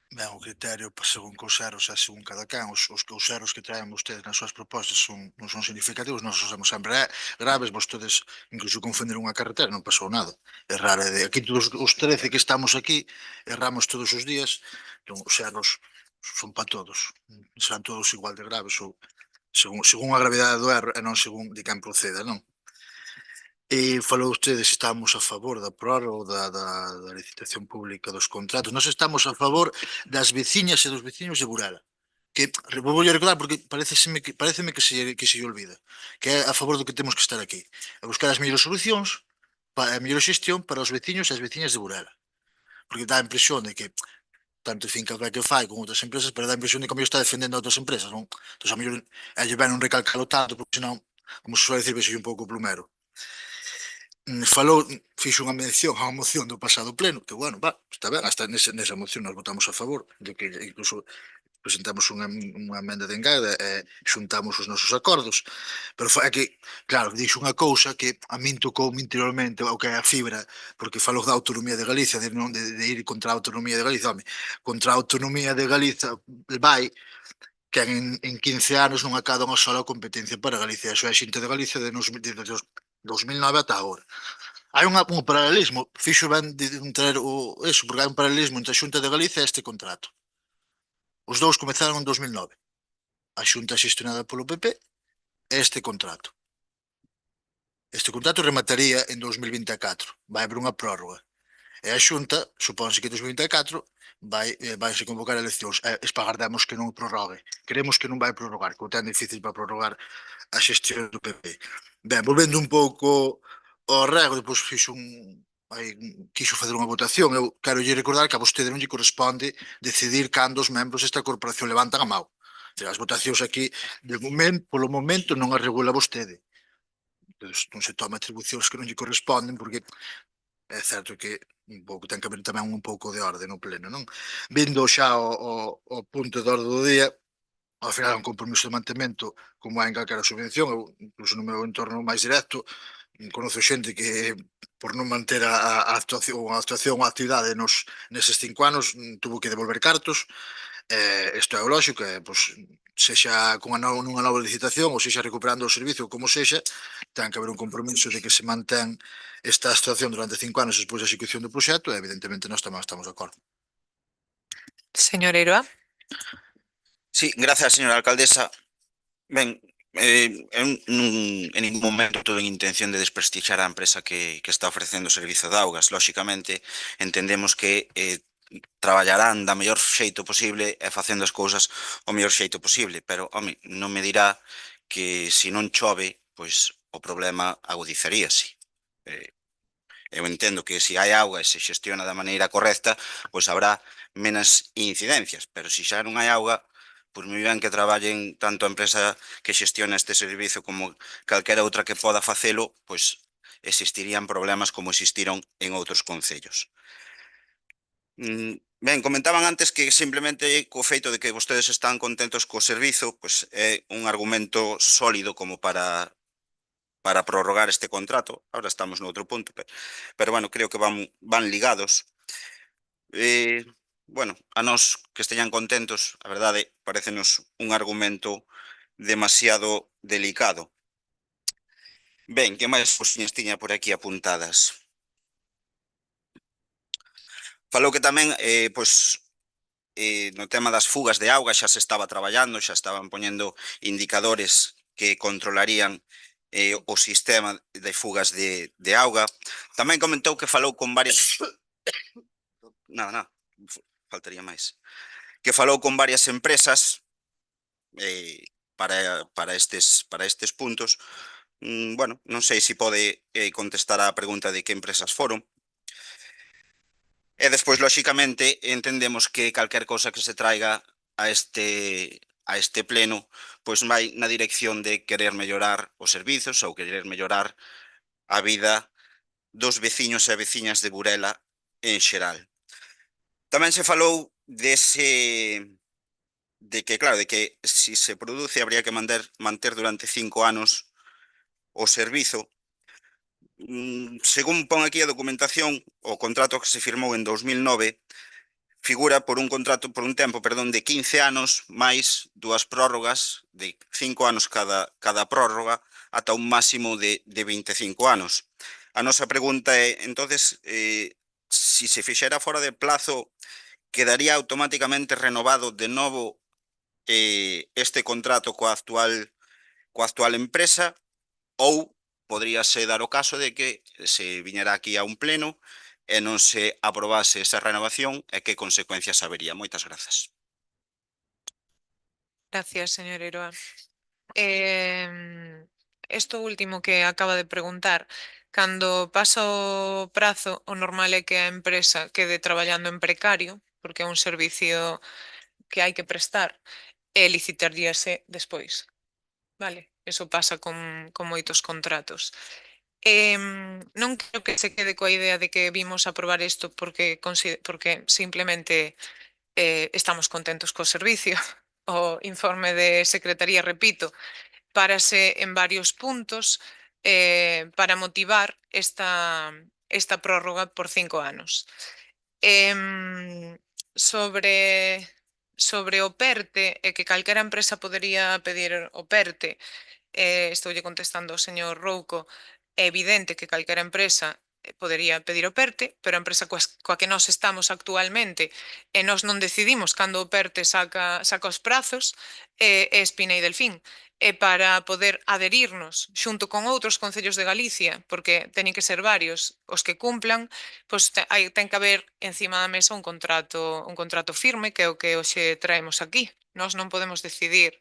Ben, o criterio, según que os erros, según cada can, os erros que traen vostedes nas súas propostas non son significativos, nós os usamos sempre graves, vostedes incluso confundir unha carretera, non pasou nada. Errar, aquí todos os 13 que estamos aquí, erramos todos os días, entón os erros son para todos, serán todos igual de graves, ou según a gravidade do erro e non según de quen proceda, non? E falou usted se estamos a favor da prórroga da licitación pública dos contratos. Nós estamos a favor das veciñas e dos veciños de Burela. Que vou a recordar porque pareceme que se olvida. Que é a favor do que temos que estar aquí. A buscar as mellores solucións, a mellor xestión para os veciños e as veciñas de Burela. Porque dá a impresión de que tanto Fincapé que fai con outras empresas, pero dá a impresión de que a mellor está defendendo a outras empresas, non? Entón, a mellor é lle ben non recalcalo tanto, porque senón, como se suele decir, vexo un pouco plumero. Falou, fixo unha mención á moción do pasado pleno, que bueno, está ben, hasta nesa moción nós votamos a favor, de que incluso presentamos unha emenda de engada e xuntamos os nosos acordos, pero é que, claro, dixo unha cousa que a min tocou interiormente o que é a fibra, porque falou da autonomía de Galicia, de ir contra a autonomía de Galicia, home, contra a autonomía de Galicia vai que en 15 anos non acada unha sola competencia para Galicia, eso é a xente de Galicia de 2009 ata agora. Hai un paralelismo, fixo ben de traer eso, porque hai un paralelismo entre a Xunta de Galicia e este contrato. Os dous comezaron en 2009. A Xunta xestionada polo PP e este contrato. Este contrato remataría en 2024. Vai haber unha prórroga. E a Xunta, supónse que en 2024, vaise convocar eleccións e espagardemos que non prorrogue. Queremos que non vai prorrogar, que o ten difícil para prorrogar a xestión do PP. Ben, volvendo un pouco ao rego, depois quixo facer unha votación. Eu quero lle recordar que a vostede non lle corresponde decidir cando os membros desta corporación levantan a mão. As votacións aquí, polo momento, non as regula vostede. Entón, non se toma atribucións que non lle corresponden, porque é certo que ten que haber tamén un pouco de orde no pleno, non? Vindo xa ao punto de orde do día, ao final é un compromiso de mantemento como hai en calquera subvención. Eu, incluso no meu entorno máis directo, conozo xente que por non manter a actuación ou a actividade neses 5 anos tuvo que devolver cartos. Isto é o lógico, pois, sexa nunha nova licitación ou sexa recuperando o servicio, como sexa, ten que haber un compromiso de que se mantén esta situación durante 5 anos despois da execución do proxecto, e evidentemente nós tamén estamos de acordo. Señor Eiroa. Sí, gracias, señora alcaldesa. Ben, eu en ningún momento tuve intención de desprestixiar a empresa que está ofrecendo o servizo de augas. Lóxicamente, entendemos que traballarán da mellor xeito posible e facendo as cousas o mellor xeito posible, pero, home, non me dirá que se non chove, pois o problema agudizaríase. Eu entendo que se hai auga e se xestiona da maneira correcta, pois habrá menos incidencias, pero se xa non hai auga, pois moi ben que traballen tanto a empresa que xestiona este servizo como calquera outra que poda facelo, pois existirían problemas como existiron en outros concellos. Ben, comentaban antes que simplemente co feito de que vostedes están contentos co servizo, pois é un argumento sólido como para prorrogar este contrato. Ahora estamos noutro punto, pero bueno, creo que van ligados. Bueno, a nós que esteñan contentos, a verdade, parécenos un argumento demasiado delicado. Ben, que máis cousiñas tiña por aquí apuntadas? Falou que tamén, pois, no tema das fugas de auga xa se estaba traballando, xa estaban poñendo indicadores que controlarían o sistema de fugas de auga. Tamén comentou que falou con varias... Nada, faltaría máis. Que falou con varias empresas para estes puntos. Bueno, non sei se pode contestar á pregunta de que empresas foron. E despois, lóxicamente, entendemos que calquer cousa que se traiga a este pleno, pois vai na dirección de querer mellorar os servizos ou querer mellorar a vida dos veciños e veciñas de Burela en xeral. Tamén se falou de que, claro, de que se se produce habría que manter durante 5 anos o servizo. Según pon aquí a documentación, o contrato que se firmou en 2009 figura por un tempo, de 15 anos máis 2 prórrogas de 5 anos cada prórroga ata un máximo de 25 anos. A nosa pregunta é, entonces, se se fixera fora de plazo, quedaría automáticamente renovado de novo este contrato coa actual empresa, ou podríase dar o caso de que se viñera aquí a un pleno e non se aprobase esa renovación e que consecuencias habería. Moitas grazas. Gracias, señor Eiroa. Esto último que acaba de preguntar, cando pasa o prazo, o normal é que a empresa quede traballando en precario, porque é un servicio que hai que prestar, e licitaríase despois. Vale, eso pasa con moitos contratos. Non creo que se quede coa idea de que vimos aprobar isto porque simplemente estamos contentos co servicio. O informe de Secretaría, repito, párase en varios puntos para motivar esta prórroga por 5 anos. Sobre o PERTE, e que calquera empresa podería pedir o PERTE, estoulle contestando ao señor Rouco, é evidente que calquera empresa podería pedir o PERTE, pero a empresa coa que nós estamos actualmente e nós non decidimos cando o PERTE saca os prazos é Espina e Delfín. E para poder adherirnos xunto con outros concellos de Galicia, porque teñen que ser varios os que cumplan, pois ten que haber encima da mesa un contrato firme, que é o que hoxe traemos aquí. Nós non podemos decidir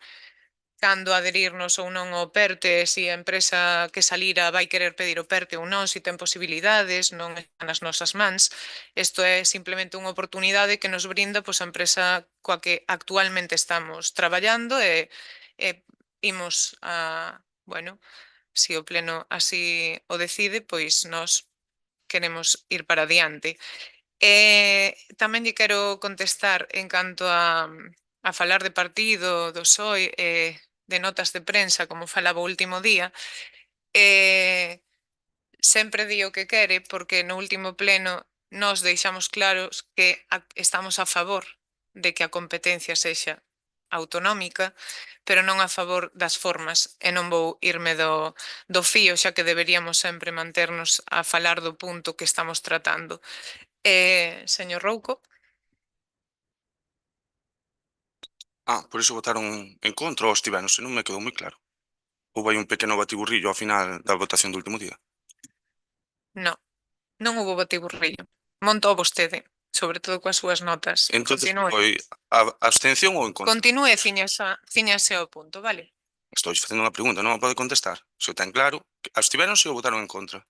cando adherirnos ou non ao PERTE, se a empresa que salira vai querer pedir o PERTE ou non, se ten posibilidades, non está nas nosas mans. Isto é simplemente unha oportunidade que nos brinda pois, a empresa coa que actualmente estamos traballando e imos a, bueno, se o pleno así o decide, pois nós queremos ir para adiante. Tamén lle quero contestar en canto a falar de partido, do PSOE, de notas de prensa, como falaba o último día, sempre di o que quere, porque no último pleno nós deixamos claros que estamos a favor de que a competencia sexa autonómica, pero non a favor das formas, e non vou irme do fío, xa que deberíamos sempre manternos a falar do punto que estamos tratando. Señor Rouco. Por iso votaron en contra ou estivéronse, non me quedou moi claro. Houve aí un pequeno batiburrillo ao final da votación do último día. Non houbo batiburrillo. Montou vostede, sobre todo coas súas notas. Entonces, Continúe. foi abstención ou en contra? Continúe, ciñase ao punto, vale? Estou facendo unha pregunta, non a pode contestar. Se o ten claro, abstivéronse ou votaron en contra?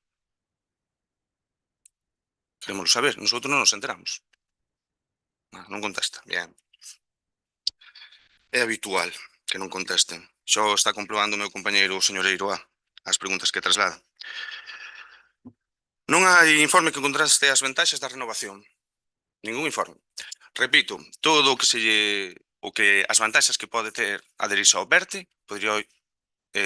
Queremos saber, nosotros non nos enteramos. Non contesta, bien. É habitual que non contesten. Xo está comprobando o meu compañeiro, o señor Eiroa, as preguntas que traslada. Non hai informe que contraste as ventaxas da renovación. Ningún informe. Repito, todo o que as vantaxas que pode ter adherirse ao PERTE, podría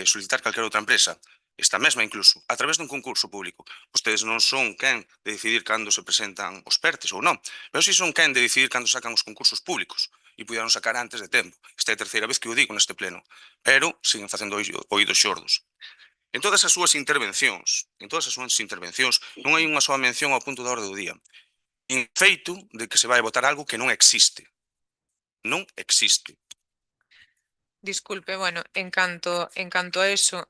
solicitar calquera outra empresa, esta mesma incluso, a través dun concurso público. Vostedes non son quen de decidir cando se presentan os PERTEs ou non, pero si son quen de decidir cando sacan os concursos públicos, e puderon sacar antes de tempo. Esta é a terceira vez que o digo neste pleno, pero siguen facendo oídos xordos. En todas as súas intervencións, non hai unha soa mención ao punto da orde do día. En feito de que se vai votar algo que non existe. Non existe. Disculpe, bueno, en canto a eso,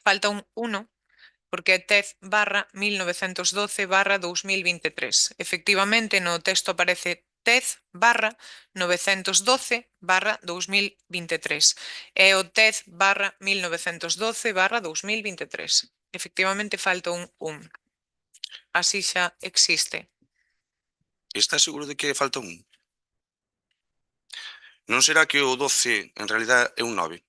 falta un 1, porque é TEZ/1912/2023. Efectivamente, no texto aparece TEZ/912/2023. É o TEZ/1912/2023. Efectivamente, falta un 1. Así xa existe. Está seguro de que falta un? Non será que o 12 en realidad é un 9?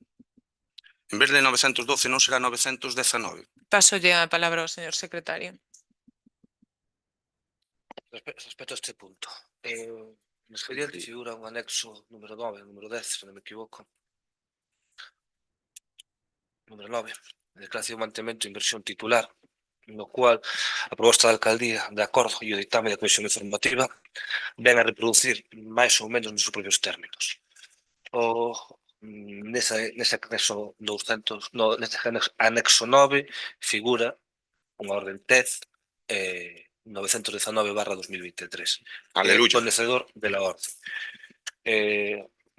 En vez de 912 non será 919? Pásolle a palabra ao señor secretario. Respecto a este punto, no expediente figura un anexo número 9, número 10, se non me equivoco. Número 9, declaración de mantemento de inversión titular, no cual a proposta da alcaldía, de acordo e o ditame da comisión informativa, ven a reproducir máis ou menos nos propios términos. Nese anexo 200, nese anexo 9 figura unha orden TEZ 919/2023. Aleluya. Coñecedor de la orde.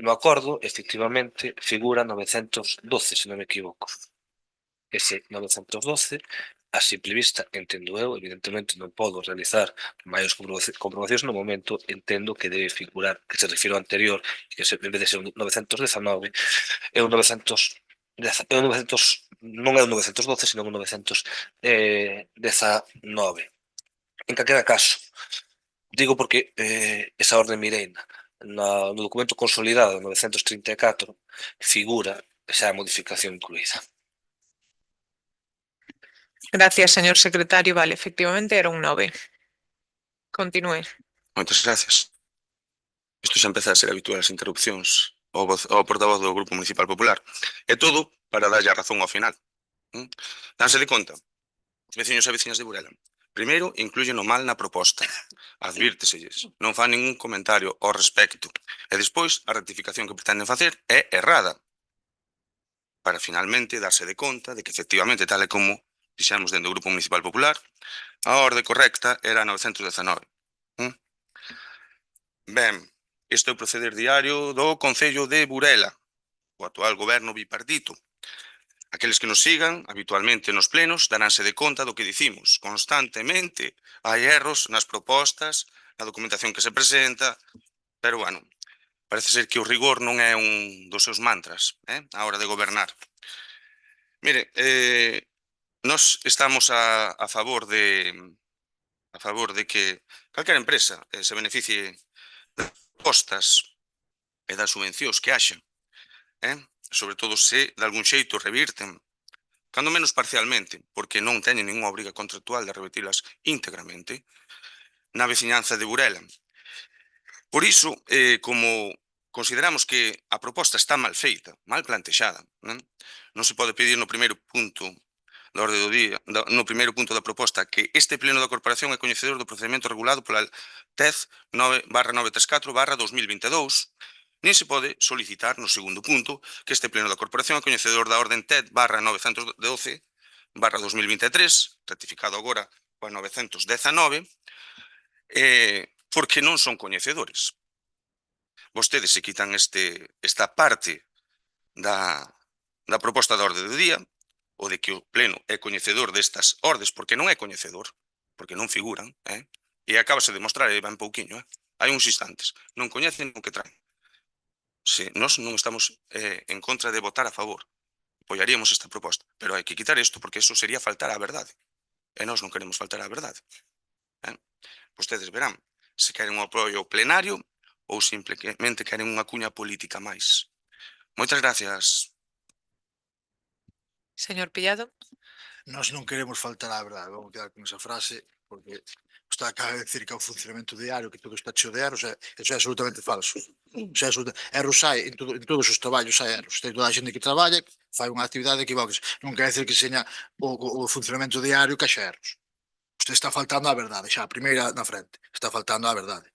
No acordo, efectivamente, figura 912, se non me equivoco. Ese 912, a simple vista, entendo eu, evidentemente non podo realizar maiores comprobacións no momento, entendo que debe figurar, que se refiro ao anterior, e que en vez de ser un 919, é un 900, non é un 912, sino un 919. En calquera caso, digo porque esa orde mireina no documento consolidado 934 figura esa modificación incluída. Gracias, señor secretario. Vale, efectivamente era un 9. Continúe. Moitas gracias. Isto xa empeza a ser habitual as interrupcións ao portavoz do Grupo Municipal Popular. É todo para darlle a razón ao final. Danse de conta, os veciños e veciñas de Burela. Primeiro, incluyen o mal na proposta. Advírteselles, non fan ningún comentario ao respecto. E despois, a rectificación que pretenden facer é errada. Para finalmente darse de conta de que efectivamente, tal e como fixemos dentro do Grupo Municipal Popular, a orde correcta era 919. Ben, este é o proceder diario do Concello de Burela, o actual goberno bipartito. Aqueles que nos sigan habitualmente nos plenos daránse de conta do que dicimos. Constantemente hai erros nas propostas, na documentación que se presenta, pero, bueno, parece ser que o rigor non é un dos seus mantras á hora de gobernar. Mire, nós estamos a favor de que calquera empresa se beneficie das propostas e das subvencións que haxa, sobre todo se de algún xeito revirten, cando menos parcialmente, porque non teñen ninguna obriga contractual de revertilas íntegramente, na veciñanza de Burela. Por iso, como consideramos que a proposta está mal feita, mal plantexada, non se pode pedir no primeiro punto da orde do día, no primeiro punto da proposta, que este pleno da Corporación é coñecedor do procedimento regulado pola TEZ 9/934/2022, nin se pode solicitar no segundo punto que este pleno da Corporación é coñecedor da orden TEZ 912/2023, ratificado agora coa 919, porque non son coñecedores. Vostedes se quitan esta parte da proposta da orde do día, o de que o pleno é coñecedor destas ordes, porque non é coñecedor, porque non figuran, e acabase de mostrar, e van pouquiño, hai uns instantes, non coñecen o que traen. Se nós non estamos en contra de votar a favor, apoiaríamos esta proposta, pero hai que quitar isto, porque eso sería faltar á verdade, e nós non queremos faltar á verdade. Vostedes verán se queren un apoio plenario ou simplemente queren unha cuña política máis. Moitas gracias. Señor Pillado. Nós non queremos faltar á verdade, vamos quedar con esa frase, porque está acaba de decir que é o funcionamento diario, que todo está cheo de erros, eso é absolutamente falso. Erros hai en todos os traballos, hai erros. Tem toda a xente que traballa, fai unha actividade que equivoques. Non quer decir que seña o funcionamento diario que haxa erros. Usted está faltando á verdade, xa, a primeira na frente, está faltando á verdade.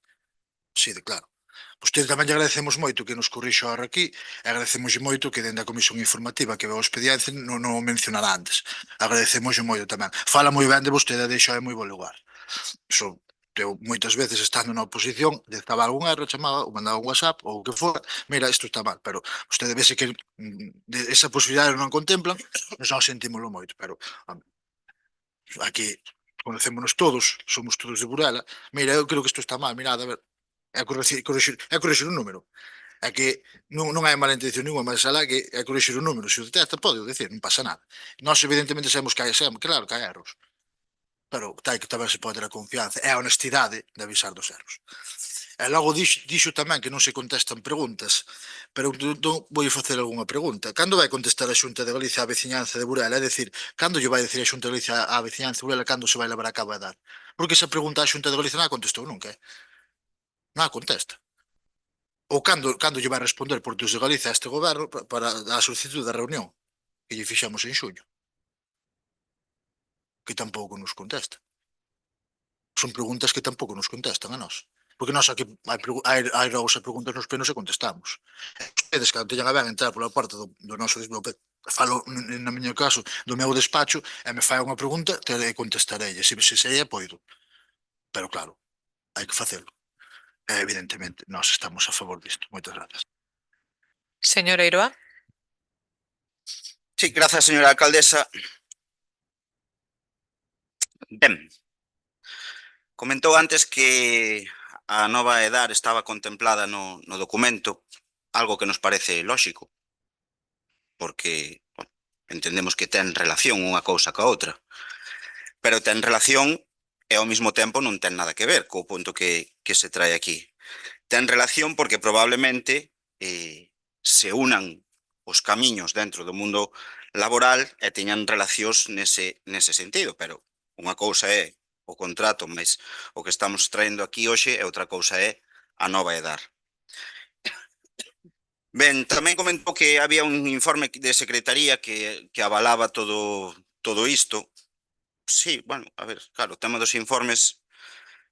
Sí, de claro. Vostede tamén lle agradecemos moito que nos corrixa ahora aquí, e agradecemos moito que dende a comisión informativa que veo o expediente non o mencionara antes. Agradecemos moito tamén. Fala moi ben de vostede, deixa é moi bo lugar. Iso, eu moitas veces estando na oposición, estaba algún erro, chamaba, ou mandaba un WhatsApp, ou o que fora, mira, isto está mal, pero vostede vese que esa posibilidade non contemplan, nos non sentímoslo moito, pero aquí conocémonos todos, somos todos de Burela, mira, eu creo que isto está mal, mirad, a ver, é corrixir un número. É que non hai mala intención ninguna, mas alá que é corrixir un número. Se o detecta, pode decir, non pasa nada. Nós, evidentemente, sabemos que hai, claro que hai erros. Pero tal que tamén se pode ter a confianza e a honestidade de avisar dos erros. E logo dixo tamén que non se contestan preguntas, pero vou facer algunha pregunta. Cando vai contestar a Xunta de Galicia á veciñanza de Burela? É dicir, cando lle vai decir a Xunta de Galicia á veciñanza de Burela cando se vai levar a cabo a dar? Porque esa pregunta a Xunta de Galicia non a contestou nunca, non a contesta. Ou cando lle vai responder por Deus de Galicia a este goberno para a solicitud da reunión que lle fixamos en xuño, que tampouco nos contesta. Son preguntas que tampouco nos contestan a nós, porque nós aquí hai logo se preguntas nos plenos e contestamos. Ustedes, cando teñan a ben entrar pola porta do noso falo, no meu caso, do meu despacho, e me fai unha pregunta, contestarei, se sei e poido. Pero claro, hai que facelo. Evidentemente, nós estamos a favor disto. Moitas grazas. Señora Iroa. Sí, grazas, señora alcaldesa. Ben, comentou antes que a nova EDAR estaba contemplada no documento, algo que nos parece lóxico, porque entendemos que ten relación unha cousa ca outra, pero ten relación e ao mesmo tempo non ten nada que ver co punto que se trae aquí. Ten relación porque probablemente se unan os camiños dentro do mundo laboral e teñan relacións nese sentido, pero unha cousa é o contrato, mas o que estamos traendo aquí hoxe e outra cousa é a nova EDAR. Ben, tamén comentou que había un informe de secretaría que avalaba todo isto. Sí, bueno, a ver, claro, o tema dos informes,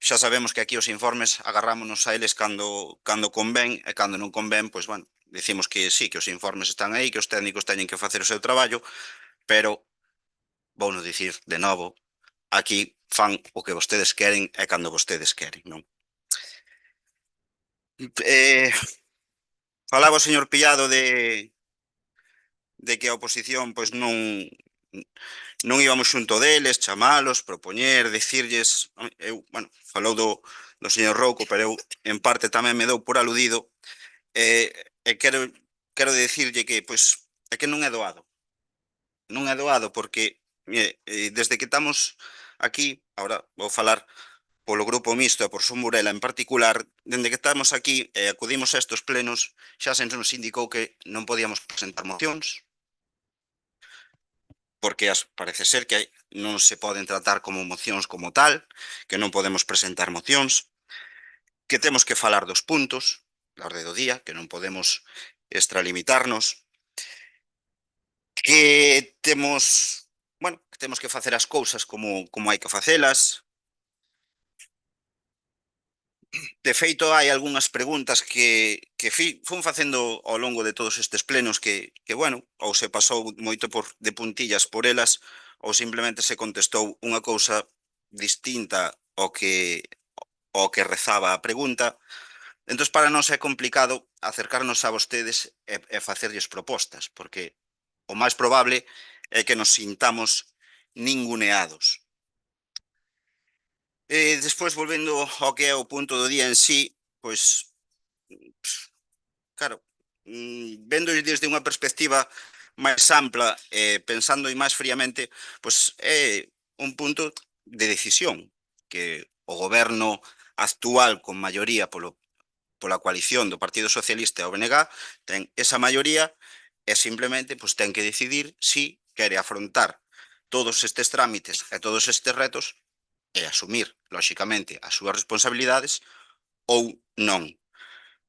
xa sabemos que aquí os informes agarrámonos a eles cando convén e cando non convén, pois, bueno, dicimos que sí, que os informes están aí, que os técnicos teñen que facer o seu traballo, pero vou no dicir de novo, aquí fan o que vostedes queren e cando vostedes queren, non? Falaba o señor Pillado de que a oposición pois non íbamos xunto deles, chamalos, propoñer, dicirlles, eu, bueno, falou do señor Rouco, pero eu en parte tamén me dou por aludido, e quero dicirlle que, pois, é que non é doado. Non é doado porque, mire, desde que estamos aquí, ahora vou falar polo Grupo Mixto e por Son Burela en particular, dende que estamos aquí e acudimos a estes plenos, xa se nos indicou que non podíamos presentar mocións, porque parece ser que non se poden tratar como mocións como tal, que non podemos presentar mocións, que temos que falar dos puntos da orde do día, que non podemos extralimitarnos, que temos, bueno, que temos que facer as cousas como hai que facelas. De feito, hai algunhas preguntas que fun facendo ao longo de todos estes plenos que, bueno, ou se pasou moito de puntillas por elas, ou simplemente se contestou unha cousa distinta ao que rezaba a pregunta. Entón, para nós é complicado acercarnos a vostedes e facerlles propostas, porque o máis probable é que nos sintamos ninguneados. Despois, volvendo ao que é o punto do día en sí, pois, claro, vendo desde unha perspectiva máis ampla, pensando máis fríamente, pois é un punto de decisión que o goberno actual con maioría pola coalición do Partido Socialista e o BNG ten esa maioría e simplemente pois ten que decidir si quere afrontar todos estes trámites e todos estes retos e asumir, lóxicamente, as súas responsabilidades ou non.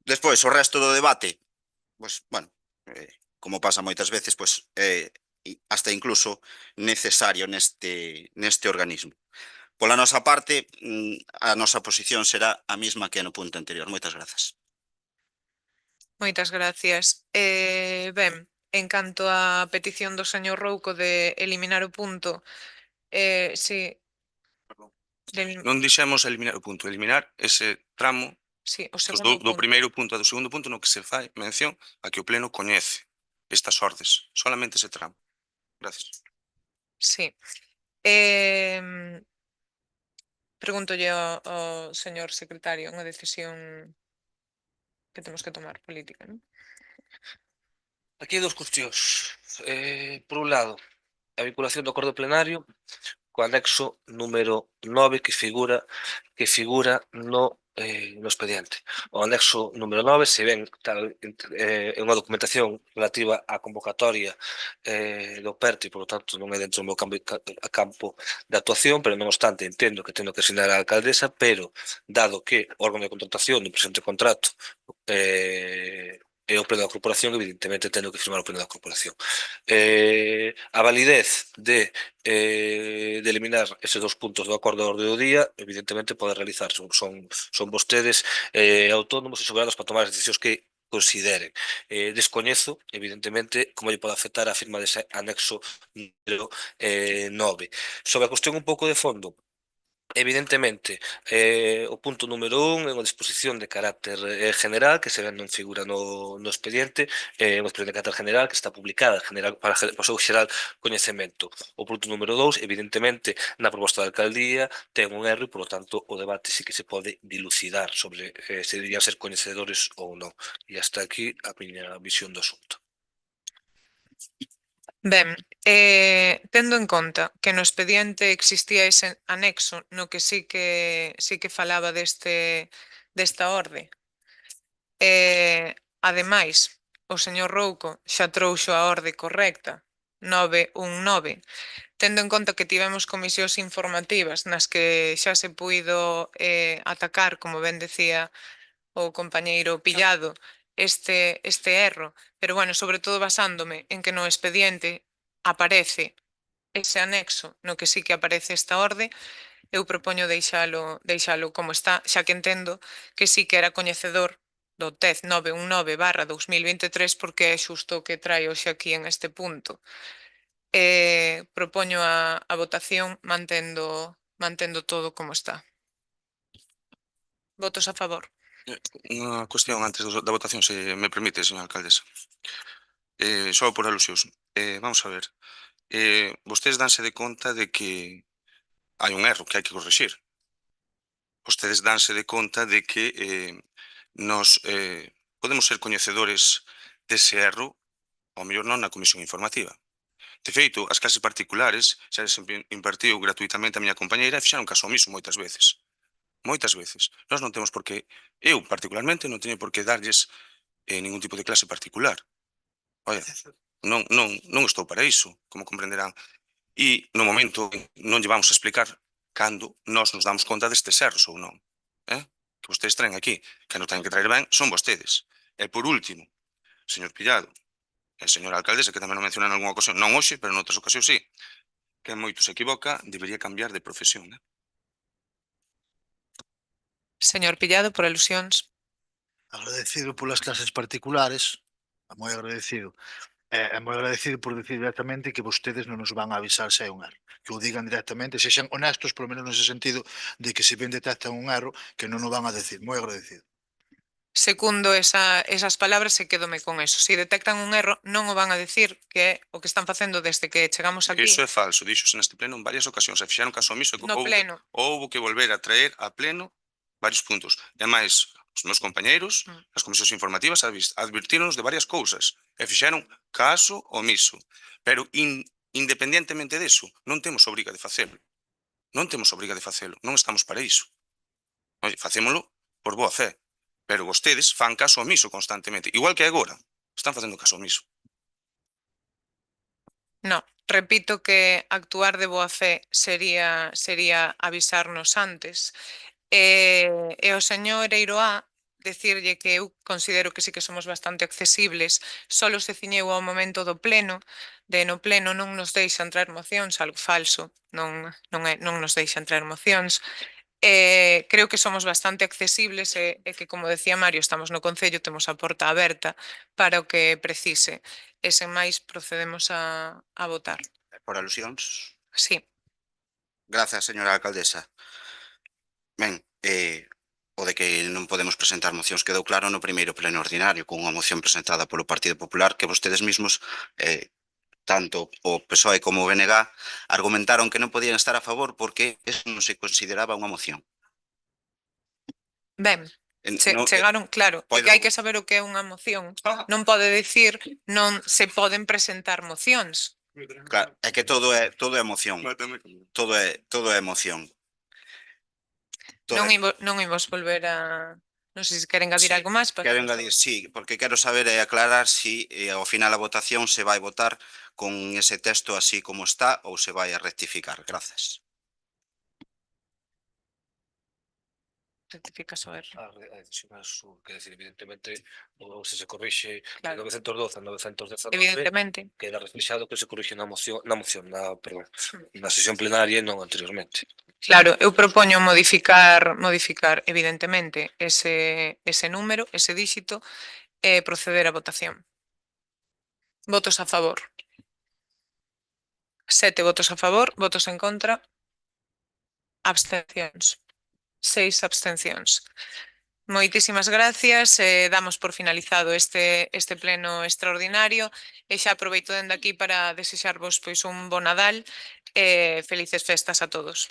Despois, o resto do debate, pois, bueno, como pasa moitas veces, pois, hasta incluso necesario neste organismo. Pola nosa parte, a nosa posición será a mesma que no punto anterior. Moitas grazas. Moitas gracias. Ben, en canto á petición do señor Rouco de eliminar o punto, sí, Non dixemos eliminar o punto, eliminar ese tramo sí, o do segundo do punto. primeiro punto e do segundo punto no que se fai mención a que o Pleno coñece estas ordes, solamente ese tramo. Gracias. Sí. Pregúntolle ao señor secretario unha decisión que temos que tomar política, non? Aquí hai dos cuestións. Por un lado, a vinculación do acordo plenario co anexo número 9 que figura no expediente. O anexo número 9, se ven é unha documentación relativa á convocatoria do PERTE, por lo tanto non é dentro do meu campo de actuación, pero non obstante entendo que teño que asignar a alcaldesa, pero dado que o órgano de contratación do presente contrato e o pleno da corporación, evidentemente teño que firmar o pleno da corporación. A validez de eliminar eses dos puntos do acordo de orde do día, evidentemente pode realizar, son vostedes autónomos e soberanos para tomar as decisións que consideren. Descoñezo, evidentemente, como lle pode afectar a firma dese anexo número 9. Sobre a cuestión un pouco de fondo, evidentemente, o punto número 1 é unha disposición de carácter general que se ven non figura no expediente, unha disposición de carácter general que está publicada para o seu xeral coñecemento. O punto número 2, evidentemente, na proposta da alcaldía ten un erro e, por lo tanto, o debate sí que se pode dilucidar sobre se deberían ser coñecedores ou non. E hasta aquí a miña visión do asunto. Ben, tendo en conta que no expediente existía ese anexo no que sí que falaba desta orde, ademais, o señor Rouco xa trouxo a orde correcta, 919, tendo en conta que tivemos comisións informativas nas que xa se puido atacar, como ben decía o compañeiro Pillado, este erro, pero bueno, sobre todo basándome en que no expediente aparece ese anexo no que sí que aparece esta orde, eu propoño deixalo como está, xa que entendo que sí que era coñecedor do TEZ 919/2023 porque é xusto o que trae hoxe aquí en este punto. propoño a votación mantendo todo como está. Votos a favor. Unha cuestión antes da votación, se me permite, señora alcaldesa. Só por alusións. Vamos a ver. Vostedes danse de conta de que hai un erro que hai que corrixir. Vostedes danse de conta de que nos podemos ser coñecedores dese erro, ao mellor non na comisión informativa. De feito, as clases particulares xa les impartiu gratuitamente a miña compañeira e fixaron caso omiso moitas veces. Moitas veces. Nós non temos por que, eu particularmente non teño por que darlles ningún tipo de clase particular. Oia, non estou para iso, como comprenderán. E no momento non lle vamos a explicar cando nós nos damos conta destes erros ou non. Que vostedes traen aquí. Que non ten que traer ben son vostedes. E por último, señor Pillado, e señora alcaldesa, que tamén o menciona en algunha ocasión, non hoxe, pero noutras ocasións sí, que moito se equivoca, debería cambiar de profesión. Señor Pillado, por alusións. Agradecido polas clases particulares, moi agradecido. É moi agradecido por decir directamente que vostedes non nos van a avisar se hai un erro. Que o digan directamente, sexan honestos, polo menos nese sentido, de que se ben detectan un erro, que non o van a decir. Moi agradecido. Segundo esas palabras e quédome con eso. Se detectan un erro, non o van a decir, que é o que están facendo desde que chegamos aquí. Iso é falso, dixose neste pleno en varias ocasións, e fixaron caso omiso, No pleno. houbo que volver a traer a pleno varios puntos. E máis, os meus compañeiros, as comisións informativas advirtíronos de varias cousas, e fixaron caso omiso. Pero independentemente deso, non temos obriga de facelo. Non temos obriga de facelo, non estamos para iso. Oye, facémolo por boa fe. Pero vostedes fan caso omiso constantemente, igual que agora, están facendo caso omiso. No, repito que actuar de boa fe sería avisarnos antes. E o señor Eiroa, decirlle que eu considero que sí que somos bastante accesibles, solo se ciñeu ao momento do pleno, no pleno non nos deixan traer mocións, algo falso, non nos deixan traer mocións. Creo que somos bastante accesibles e que, como decía Mario, estamos no Concello, temos a porta aberta para o que precise. E sen máis procedemos a votar. Por alusións. Sí. Grazas, señora alcaldesa. Ben, o de que non podemos presentar mocións quedou claro no primeiro pleno ordinario, cunha moción presentada polo Partido Popular que vostedes mismos, tanto o PSOE como o BNG, argumentaron que non podían estar a favor porque eso non se consideraba unha moción. Ben, chegaron, claro, porque hai que saber o que é unha moción. Non pode dicir non se poden presentar mocións. Claro, é que todo é emoción. Todo é emoción. Non imos volver a... Non sei se queren engadir algo máis. Quero engadir, sí, porque quero saber e aclarar se ao final a votación se vai votar con ese texto así como está ou se vai a rectificar. Grazas. Rectifica o erro. Quer decir, evidentemente, se se corrixe de 912 a 919, Evidentemente. queda reflexado que se corrixe na sesión plenaria e non anteriormente. Claro, eu propoño modificar evidentemente ese número, ese díxito e proceder á votación. Votos a favor. 7 votos a favor, votos en contra, abstencións. 6 abstencións. Moitísimas gracias, damos por finalizado este pleno extraordinario e xa aproveito dende aquí para desexarvos pois un bo Nadal e felices festas a todos.